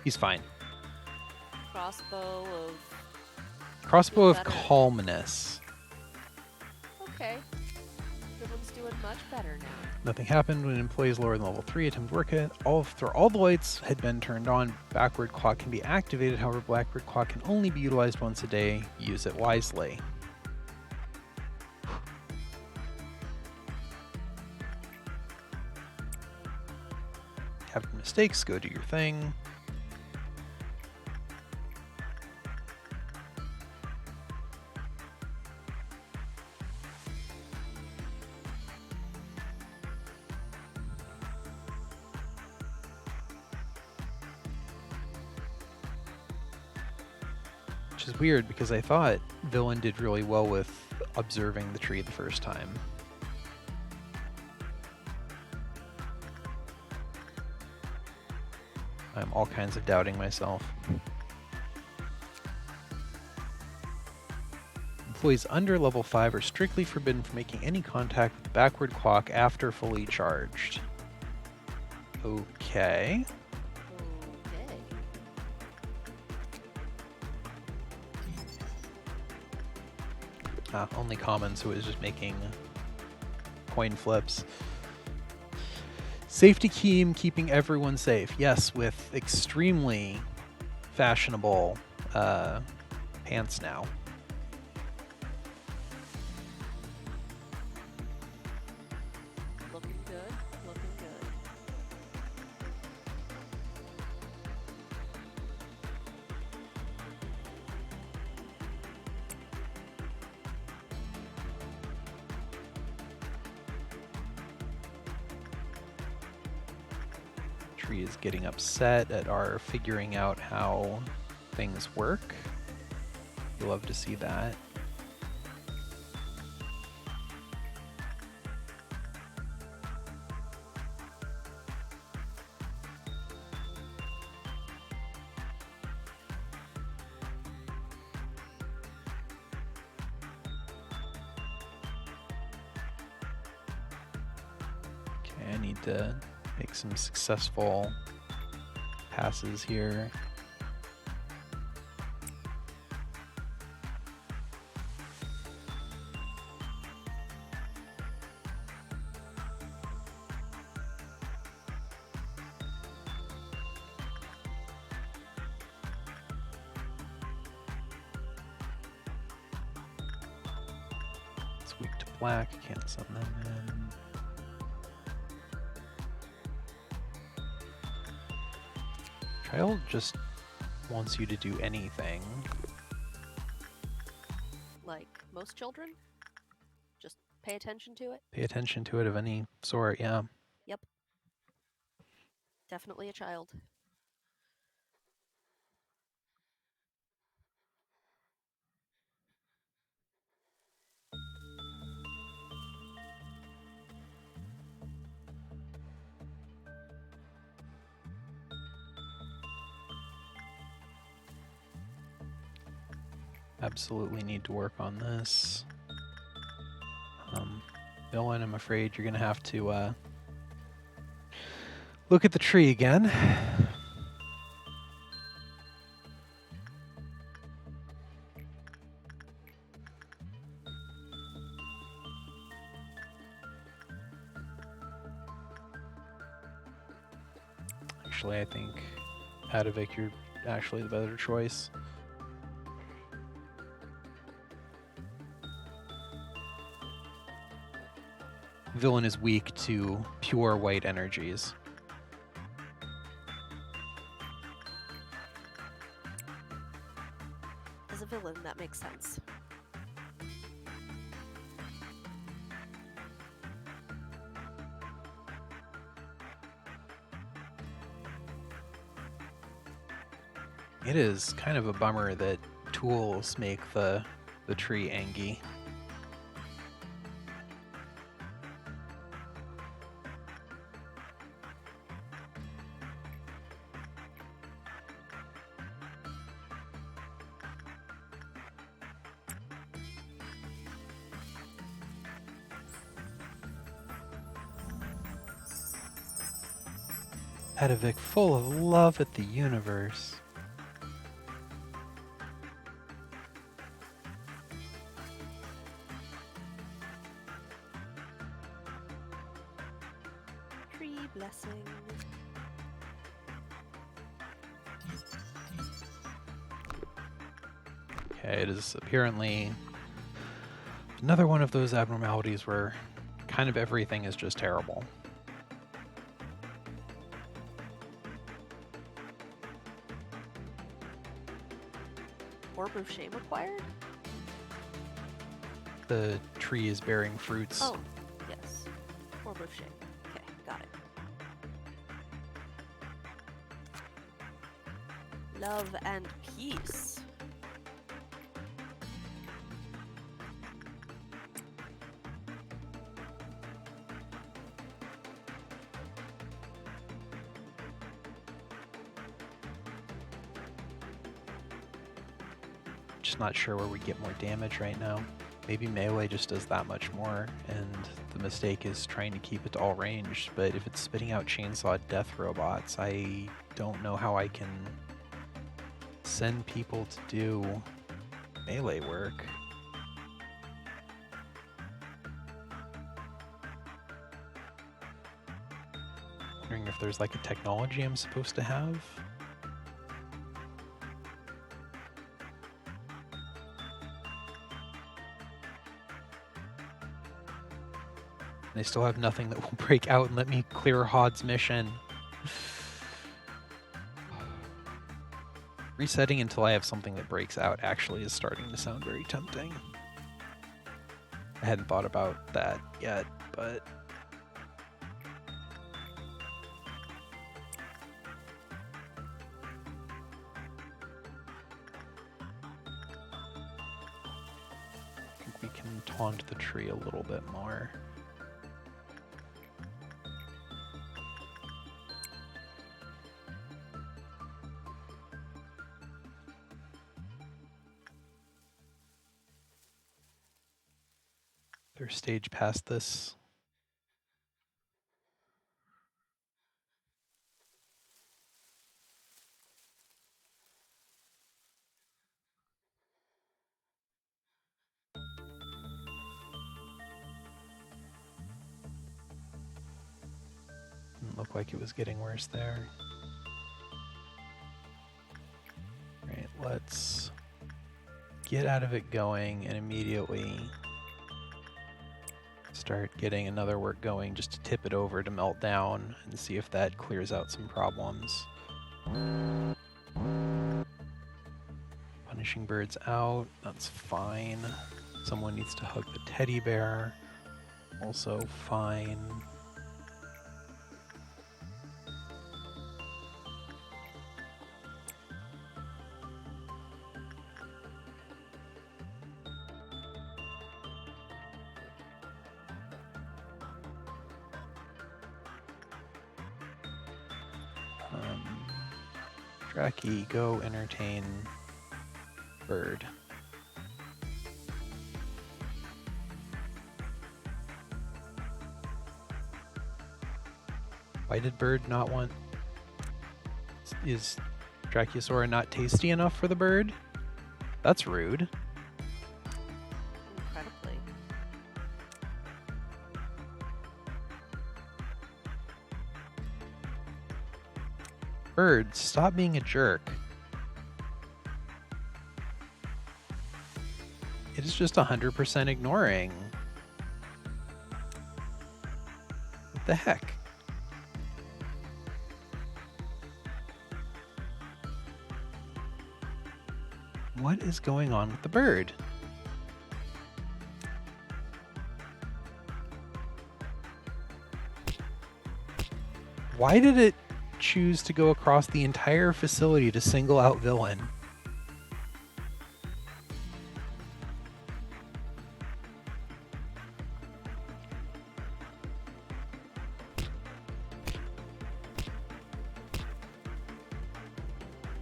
He's fine. Crossbow of... Crossbow of better. calmness. Okay. Villain's doing much better now. Nothing happened when employees lower than level 3 attempt to work it. All the lights had been turned on. Backward clock can be activated. However, backward clock can only be utilized once a day. Use it wisely. Having mistakes, go do your thing. Which is weird because I thought Villain did really well with observing the tree the first time. I'm all kinds of doubting myself. Employees under level 5 are strictly forbidden from making any contact with the backward clock after fully charged. Okay. Okay. Only common, so it was just making coin flips. Safety team keeping everyone safe. Yes, with extremely fashionable pants now. Looking good. Looking good. Tree is getting upset at our figuring out how things work. You love to see that. Okay, I need to make some successful passes here. It's weak to black, can't send them in. Child just wants you to do anything. Like most children? Just pay attention to it? Pay attention to it of any sort, yeah. Yep. Definitely a child. Absolutely need to work on this. Villain, I'm afraid you're going to have to look at the tree again. Actually, I think Adovic, you're actually the better choice. Villain is weak to pure white energies. As a villain, that makes sense. It is kind of a bummer that tools make the tree Angie. Adovic full of love at the universe. Tree blessing. Okay, it is apparently another one of those abnormalities where kind of everything is just terrible. Orb of shame acquired? The tree is bearing fruits. Oh, yes. Orb of shame. Okay, got it. Love and peace. Just not sure where we get more damage right now. Maybe melee just does that much more, and the mistake is trying to keep it to all range, but if it's spitting out chainsaw death robots, I don't know how I can send people to do melee work. Wondering if there's like a technology I'm supposed to have. And I still have nothing that will break out and let me clear Hod's mission. Resetting until I have something that breaks out actually is starting to sound very tempting. I hadn't thought about that yet, but... I think we can taunt the tree a little bit more. Their stage past this. Didn't look like it was getting worse there. Right, let's get out of it going and immediately start getting another work going just to tip it over to melt down and see if that clears out some problems. Punishing birds out, that's fine. Someone needs to hug the teddy bear, also fine. Draki, go entertain bird. Why did Bird not want... Is Brachiosaura not tasty enough for the bird? That's rude. Incredibly. Bird, stop being a jerk. It is just 100% ignoring. What the heck? What is going on with the bird? Why did it choose to go across the entire facility to single out Villain?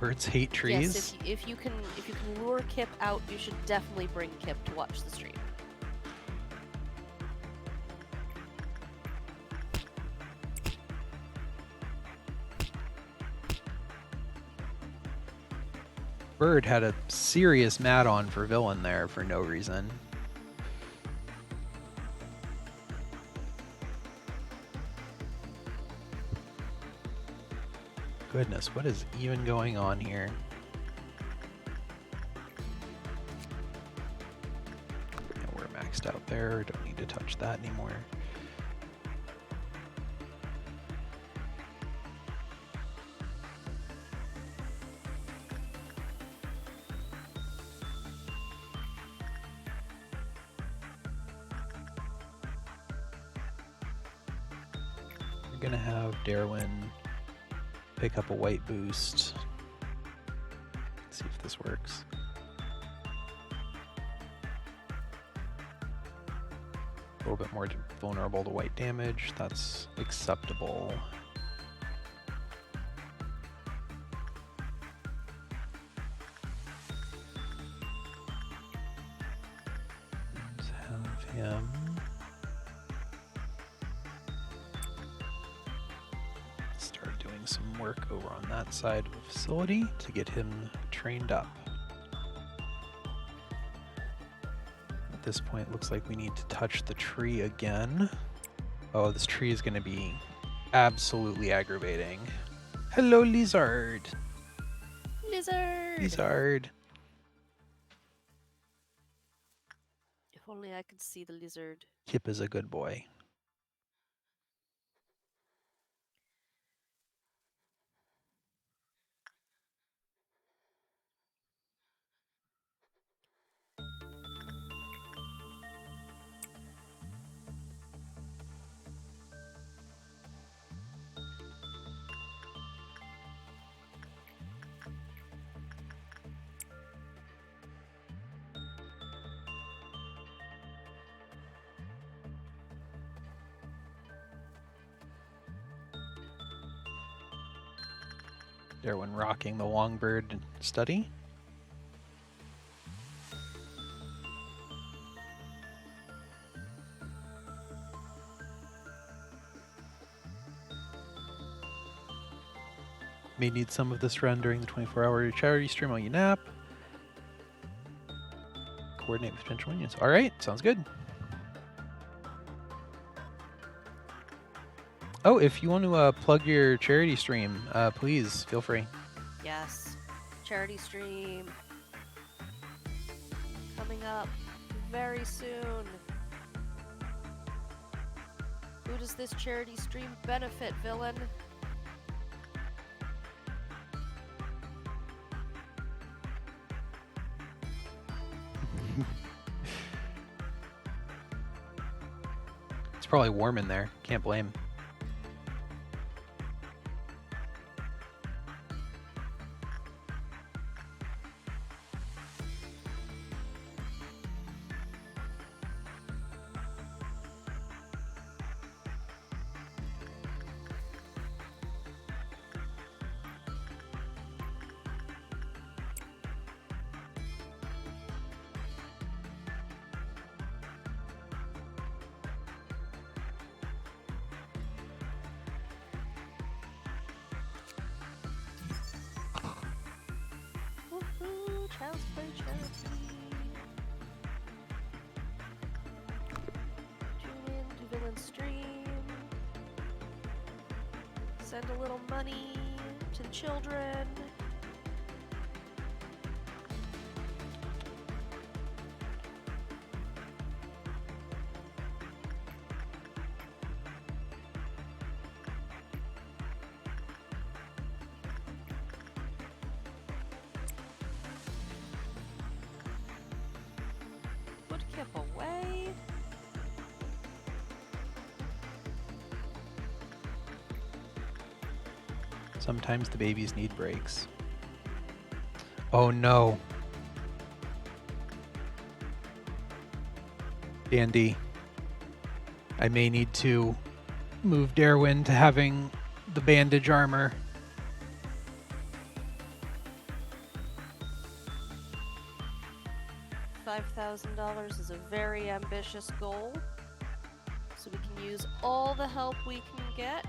Birds hate trees. Yes, if you can lure Kip out, you should definitely bring Kip to watch the stream. Bird had a serious mat on for Villain there for no reason. Goodness, what is even going on here? Yeah, we're maxed out there. Don't need to touch that anymore. We're gonna have Darwin pick up a white boost. Let's see if this works. A little bit more vulnerable to white damage. That's acceptable. Let's have him. Start doing some work over on that side of the facility to get him trained up. At this point, looks like we need to touch the tree again. Oh, this tree is going to be absolutely aggravating. Hello, lizard. Lizard! Lizard. If only I could see the lizard. Kip is a good boy. Darwin rocking the Longbird study. May need some of this run during the 24-hour charity stream while you nap. Coordinate with potential minions. All right, sounds good. Oh, if you want to plug your charity stream, please feel free. Yes. Charity stream. Coming up very soon. Who does this charity stream benefit, Villain? It's probably warm in there. Can't blame. Child's Play Charity. Tune in to Villain Stream. Send a little money to the children. Put Kip away. Sometimes the babies need breaks. Oh no. Dandy. I may need to move Darwin to having the bandage armor. $5,000 is a very ambitious goal. So we can use all the help we can get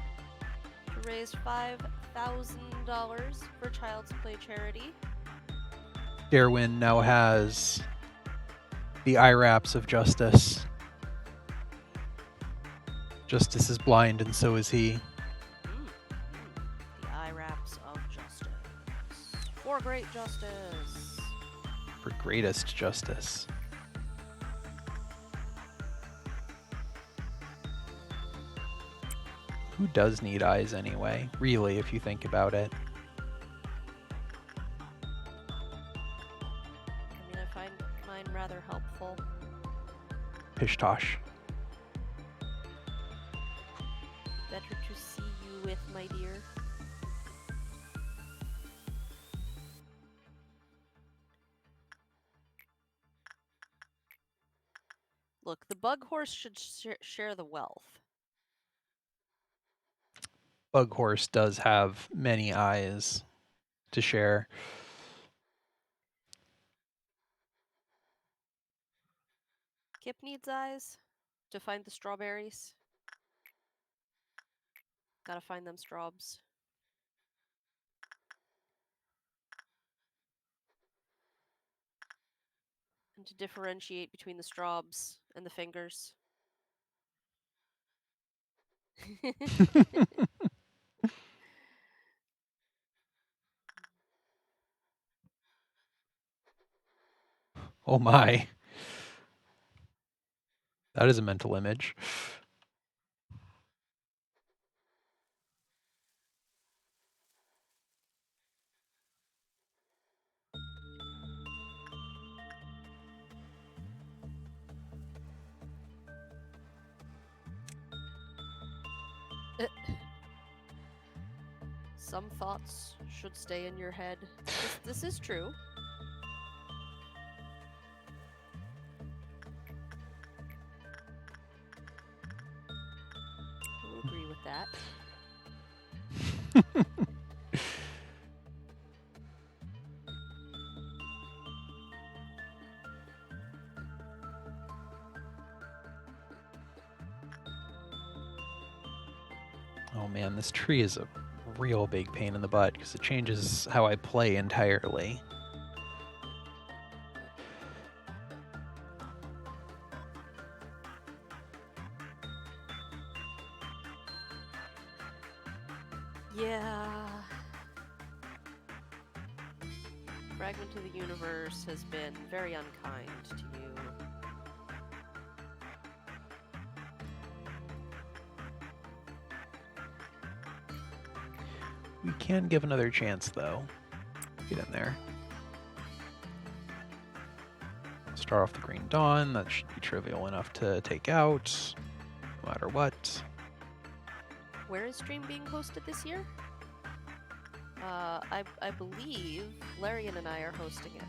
to raise $5,000 for Child's Play Charity. Darwin now has the eye wraps of Justice. Justice is blind and so is he. The eye wraps of justice. For great justice. For greatest justice. Who does need eyes anyway? Really, if you think about it. I mean, I find mine rather helpful. Pishtosh. Better to see you with, my dear. Look, the bug horse should share the wealth. Bug Horse does have many eyes to share. Kip needs eyes to find the strawberries. Gotta find them strawbs. And to differentiate between the strawbs and the fingers. Oh my. That is a mental image. Some thoughts should stay in your head. This is true. I will agree with that. Oh man, this tree is a real big pain in the butt because it changes how I play entirely. Yeah. Fragment of the universe has been very unkind to you. We can give another chance though. Get in there. Start off the Green Dawn. That should be trivial enough to take out, no matter what. Where is stream being hosted this year? I believe Larian and I are hosting it.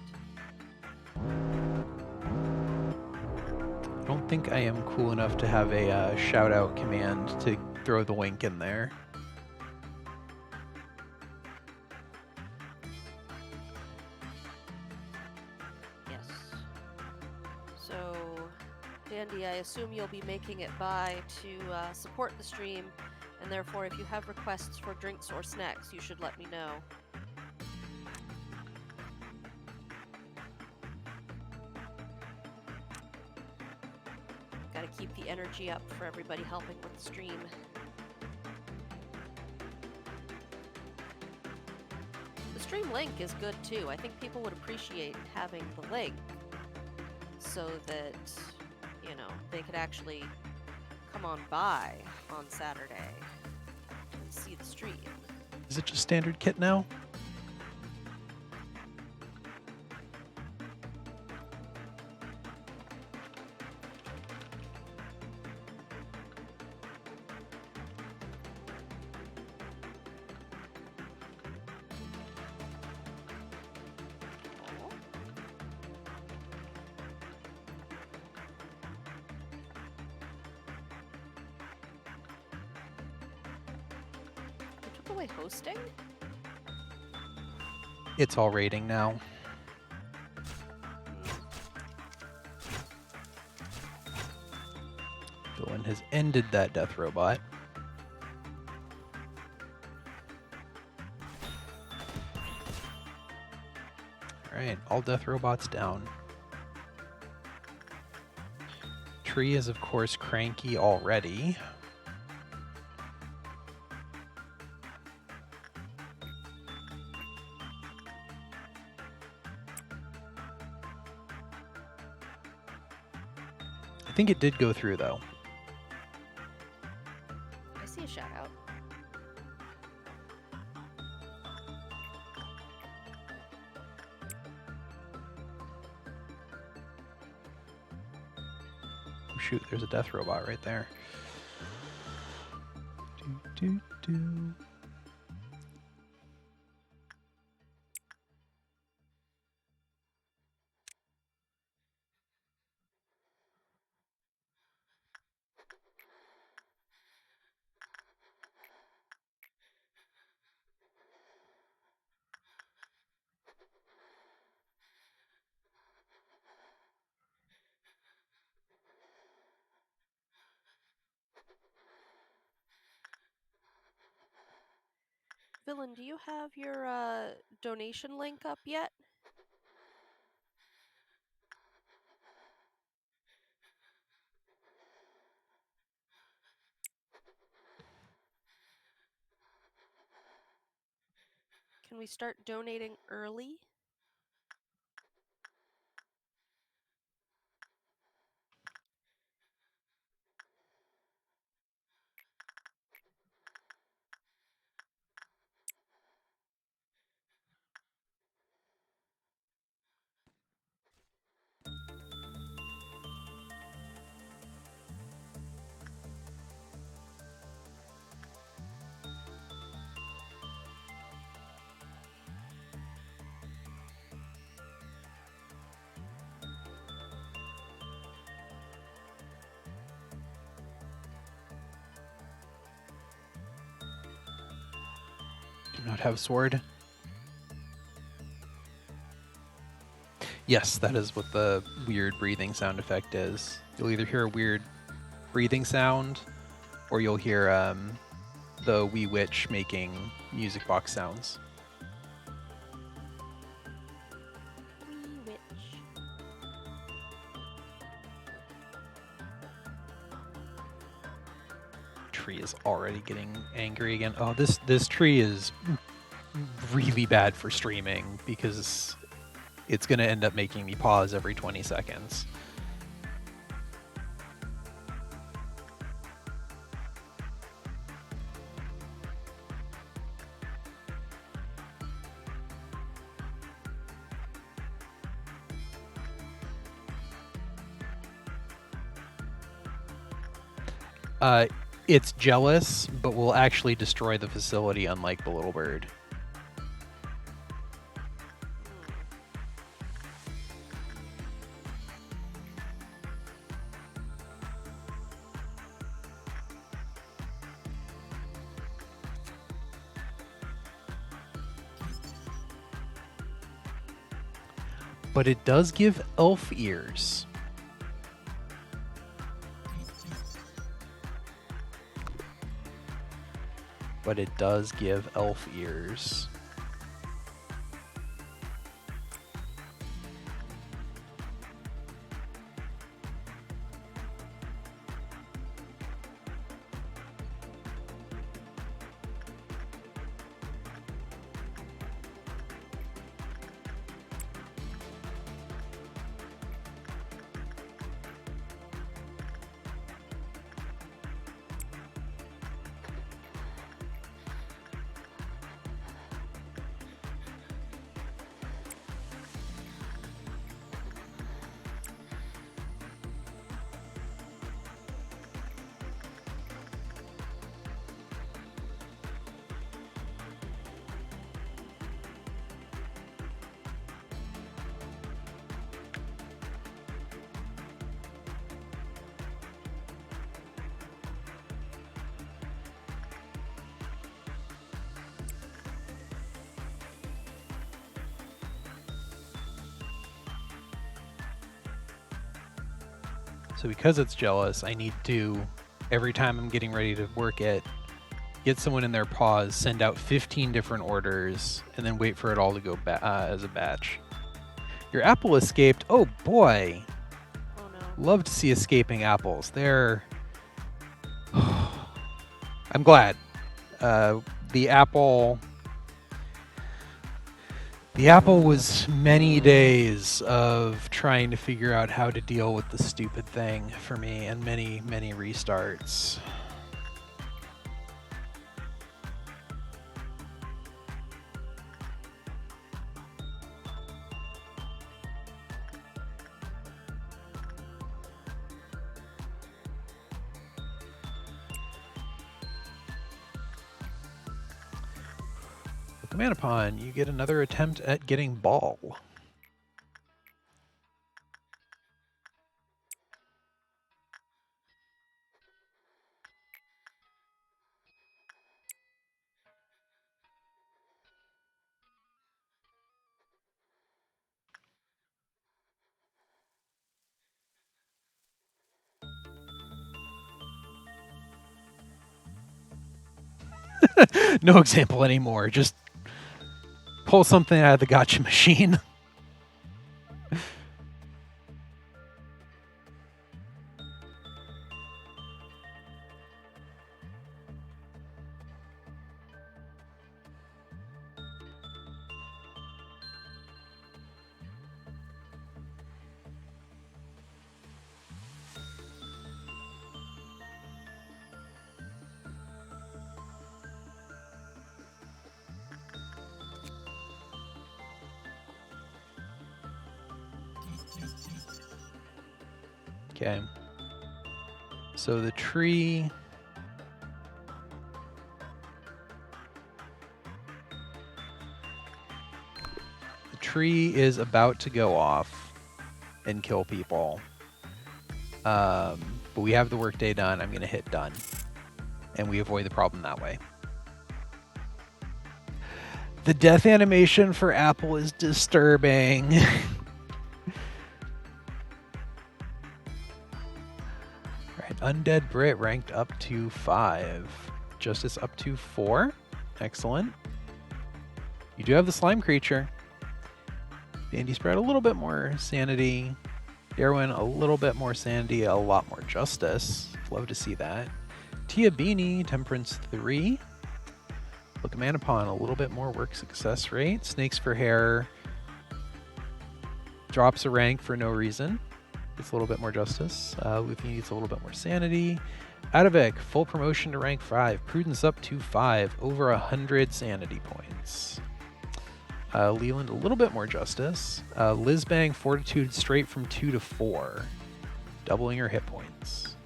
I don't think I am cool enough to have a shout out command to throw the wink in there. Yes. So, Dandy, I assume you'll be making it by to support the stream, and therefore if you have requests for drinks or snacks, you should let me know. to keep the energy up for everybody helping with the stream. The stream link is good too. I think people would appreciate having the link so that, you know, they could actually come on by on Saturday and see the stream. Is it just standard kit now? Away hosting? It's all rating now. Villain has ended that death robot. Alright, all death robots down. Tree is of course cranky already. I think it did go through though. I see a shout out. Oh shoot, there's a death robot right there. Do, do, do. Villain, do you have your donation link up yet? Can we start donating early? Do not have sword. Yes, that is what the weird breathing sound effect is. You'll either hear a weird breathing sound, or you'll hear the wee witch making music box sounds. Wee witch. Tree is already getting angry again. Oh, this tree is really bad for streaming because it's going to end up making me pause every 20 seconds. It's jealous, but will actually destroy the facility, unlike the little bird. But it does give elf ears. But it does give elf ears. So because it's jealous, I need to, every time I'm getting ready to work it, get someone in their pause, send out 15 different orders, and then wait for it all to go as a batch. Your apple escaped. Oh boy. Oh no. Love to see escaping apples. They're... I'm glad. The apple was many days of trying to figure out how to deal with the stupid thing for me, and many, many restarts. Command upon, you get another attempt at getting ball. No example anymore. Just pull something out of the gotcha machine. Okay. So the tree... The tree is about to go off and kill people. But we have the workday done. I'm going to hit done. And we avoid the problem that way. The death animation for Apple is disturbing. Alright, Undead Brit ranked up to 5. Justice up to 4. Excellent. You do have the slime creature. Dandy Spread a little bit more sanity. Darwin a little bit more sanity, a lot more justice. Love to see that. Tia Beanie, Temperance 3. Look a man upon a little bit more work success rate. Snakes for Hair drops a rank for no reason. It's a little bit more justice. Luffy needs a little bit more sanity. Adavik, full promotion to rank 5. Prudence up to 5. Over 100 sanity points. Leland, a little bit more justice. Lizbang, Fortitude straight from 2 to 4. Doubling her hit points.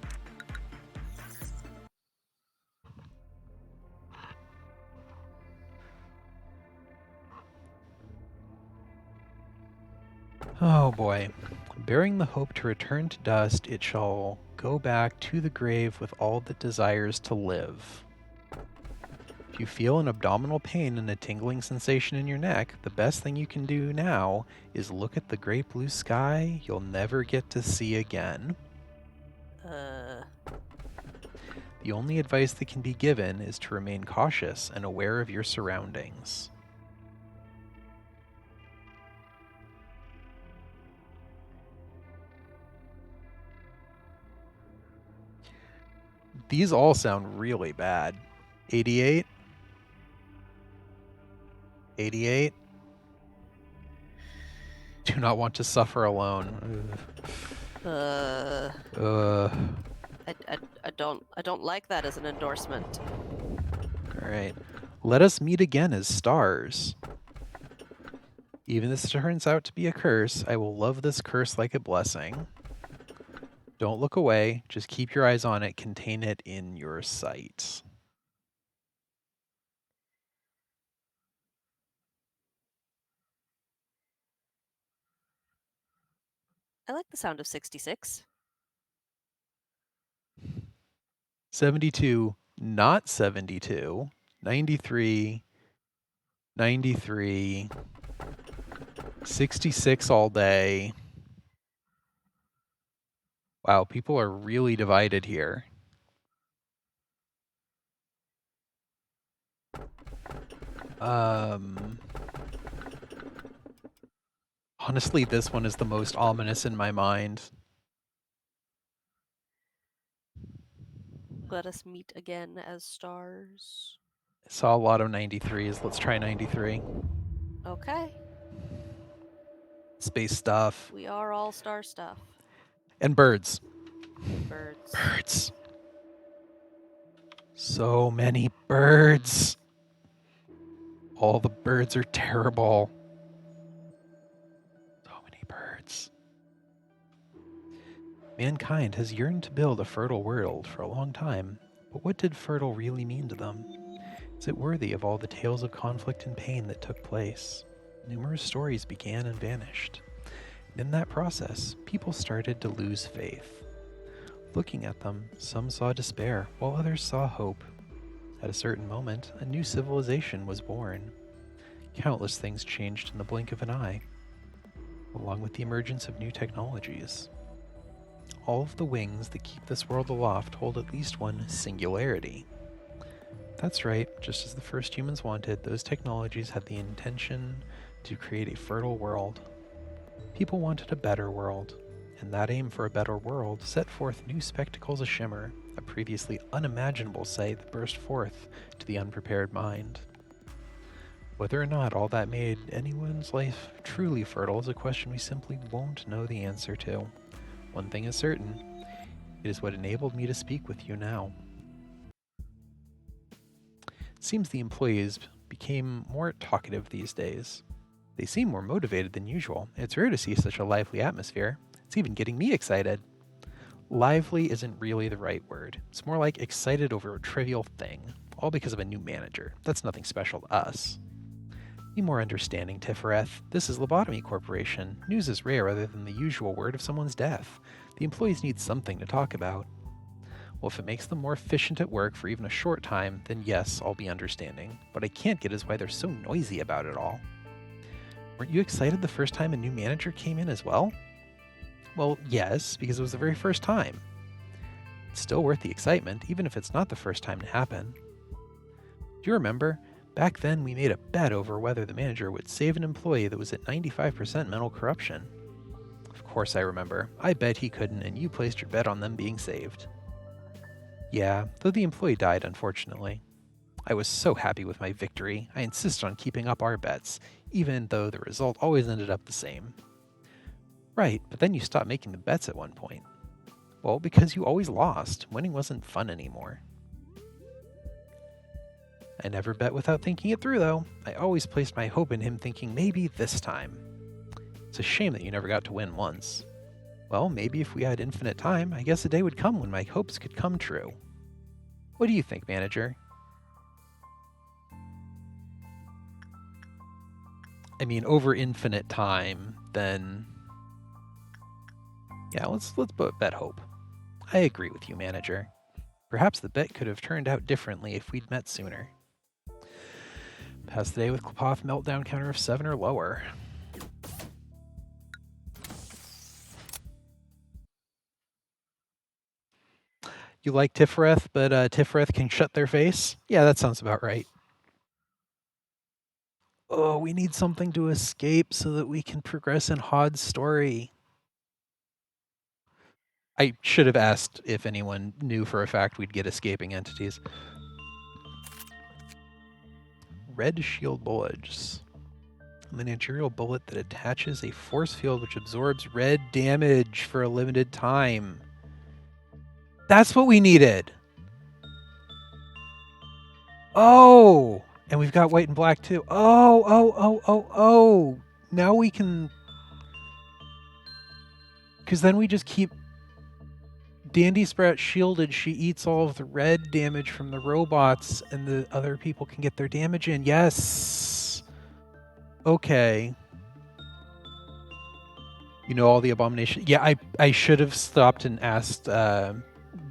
Oh boy. Bearing the hope to return to dust, it shall go back to the grave with all that desires to live. If you feel an abdominal pain and a tingling sensation in your neck, the best thing you can do now is look at the great blue sky you'll never get to see again. The only advice that can be given is to remain cautious and aware of your surroundings. These all sound really bad. 88. 88. Do not want to suffer alone. I don't like that as an endorsement. All right. Let us meet again as stars. Even if this turns out to be a curse, I will love this curse like a blessing. Don't look away. Just keep your eyes on it. Contain it in your sight. I like the sound of 66. 72, not 72. 93, 93, 66 all day. Wow, people are really divided here. Honestly, this one is the most ominous in my mind. Let us meet again as stars. I saw a lot of 93s. Let's try 93. Okay. Space stuff. We are all star stuff. And birds. Birds. Birds. So many birds. All the birds are terrible. So many birds. Mankind has yearned to build a fertile world for a long time, but what did fertile really mean to them? Is it worthy of all the tales of conflict and pain that took place? Numerous stories began and vanished. And in that process, people started to lose faith. Looking at them, some saw despair, while others saw hope. At a certain moment, a new civilization was born. Countless things changed in the blink of an eye, along with the emergence of new technologies. All of the wings that keep this world aloft hold at least one singularity. That's right, just as the first humans wanted, those technologies had the intention to create a fertile world. People wanted a better world, and that aim for a better world set forth new spectacles ashimmer, a previously unimaginable sight that burst forth to the unprepared mind. Whether or not all that made anyone's life truly fertile is a question we simply won't know the answer to. One thing is certain, it is what enabled me to speak with you now. It seems the employees became more talkative these days. They seem more motivated than usual. It's rare to see such a lively atmosphere. It's even getting me excited. Lively isn't really the right word. It's more like excited over a trivial thing, all because of a new manager. That's nothing special to us. Be more understanding, Tifereth. This is Lobotomy Corporation. News is rare other than the usual word of someone's death. The employees need something to talk about. Well, if it makes them more efficient at work for even a short time, then yes, I'll be understanding. What I can't get is why they're so noisy about it all. Weren't you excited the first time a new manager came in as well? Well, yes, because it was the very first time. It's still worth the excitement, even if it's not the first time to happen. Do you remember? Back then, we made a bet over whether the manager would save an employee that was at 95% mental corruption. Of course I remember. I bet he couldn't, and you placed your bet on them being saved. Yeah, though the employee died, unfortunately. I was so happy with my victory, I insisted on keeping up our bets, even though the result always ended up the same. Right, but then you stopped making the bets at one point. Well, because you always lost. Winning wasn't fun anymore. I never bet without thinking it through, though. I always placed my hope in him thinking maybe this time. It's a shame that you never got to win once. Well, maybe if we had infinite time, I guess a day would come when my hopes could come true. What do you think, manager? I mean, over infinite time, then... Yeah, let's bet hope. I agree with you, manager. Perhaps the bet could have turned out differently if we'd met sooner. Pass the day with Klapoth meltdown counter of 7 or lower. You like Tifereth, but Tifereth can shut their face? Yeah, that sounds about right. Oh, we need something to escape so that we can progress in Hod's story. I should have asked if anyone knew for a fact we'd get escaping entities. Red shield bullets. A managerial bullet that attaches a force field which absorbs red damage for a limited time. That's what we needed. Oh, and we've got white and black too. Oh. Now we can... Because then we just keep... Dandy Sprout shielded, she eats all of the red damage from the robots, and the other people can get their damage in. Yes! Okay. You know all the abomination... Yeah, I should have stopped and asked,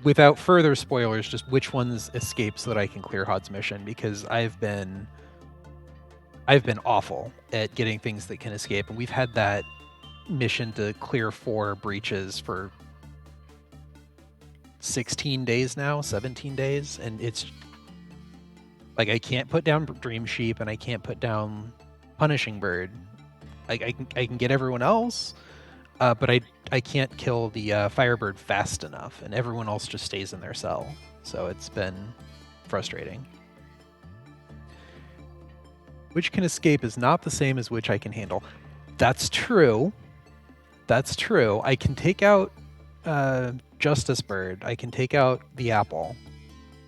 without further spoilers, just which ones escape so that I can clear Hod's mission, because I've been awful at getting things that can escape, and we've had that mission to clear 4 breaches for 16 days now, 17 days, and it's like I can't put down Dream Sheep and I can't put down Punishing Bird. I can get everyone else, but I can't kill the Firebird fast enough, and everyone else just stays in their cell. So it's been frustrating. Which can escape is not the same as which I can handle. That's true. That's true. I can take out Justice Bird. I can take out the Apple.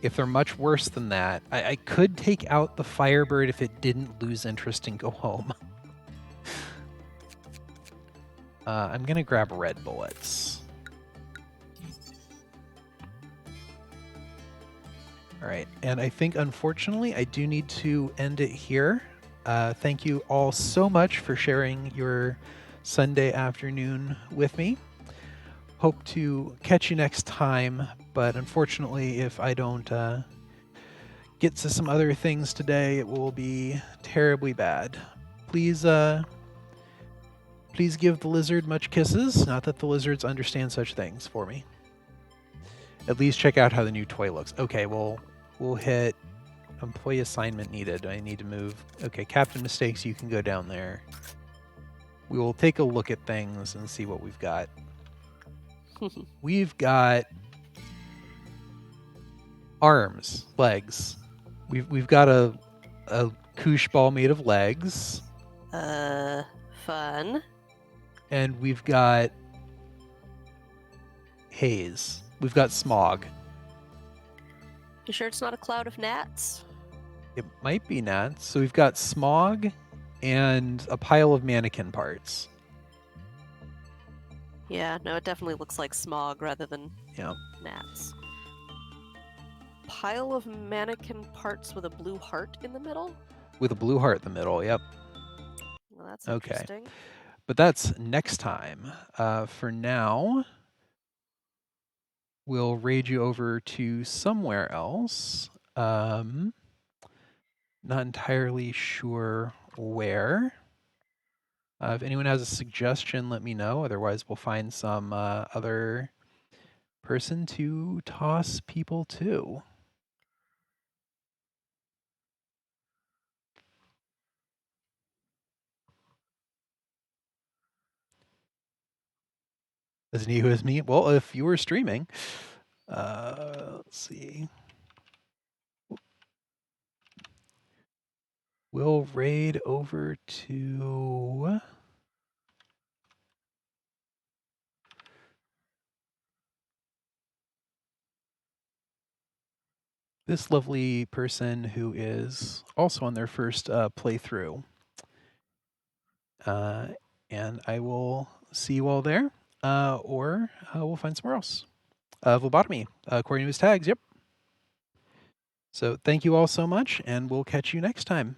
If they're much worse than that, I could take out the Firebird if it didn't lose interest and go home. I'm going to grab red bullets. All right, and I think, unfortunately, I do need to end it here. Thank you all so much for sharing your Sunday afternoon with me. Hope to catch you next time, but unfortunately, if I don't get to some other things today, it will be terribly bad. Please give the lizard much kisses. Not that the lizards understand such things for me. At least check out how the new toy looks. Okay, we'll hit employee assignment needed. I need to move. Okay, Captain Mistakes, you can go down there. We will take a look at things and see what we've got. We've got arms, legs. We've got a koosh ball made of legs. Fun. And we've got haze. We've got smog. You sure it's not a cloud of gnats? It might be gnats. So we've got smog and a pile of mannequin parts. Yeah, no, it definitely looks like smog rather than Yeah. gnats. Pile of mannequin parts with a blue heart in the middle? With a blue heart in the middle, yep. Well, that's Okay. interesting. But that's next time. For now, we'll raid you over to somewhere else. Not entirely sure where. If anyone has a suggestion, let me know. Otherwise, we'll find some other person to toss people to. As new as me? Well, if you were streaming, let's see. We'll raid over to this lovely person who is also on their first playthrough. And I will see you all there, or we'll find somewhere else. Phlebotomy, according to his tags, yep. So thank you all so much, and we'll catch you next time.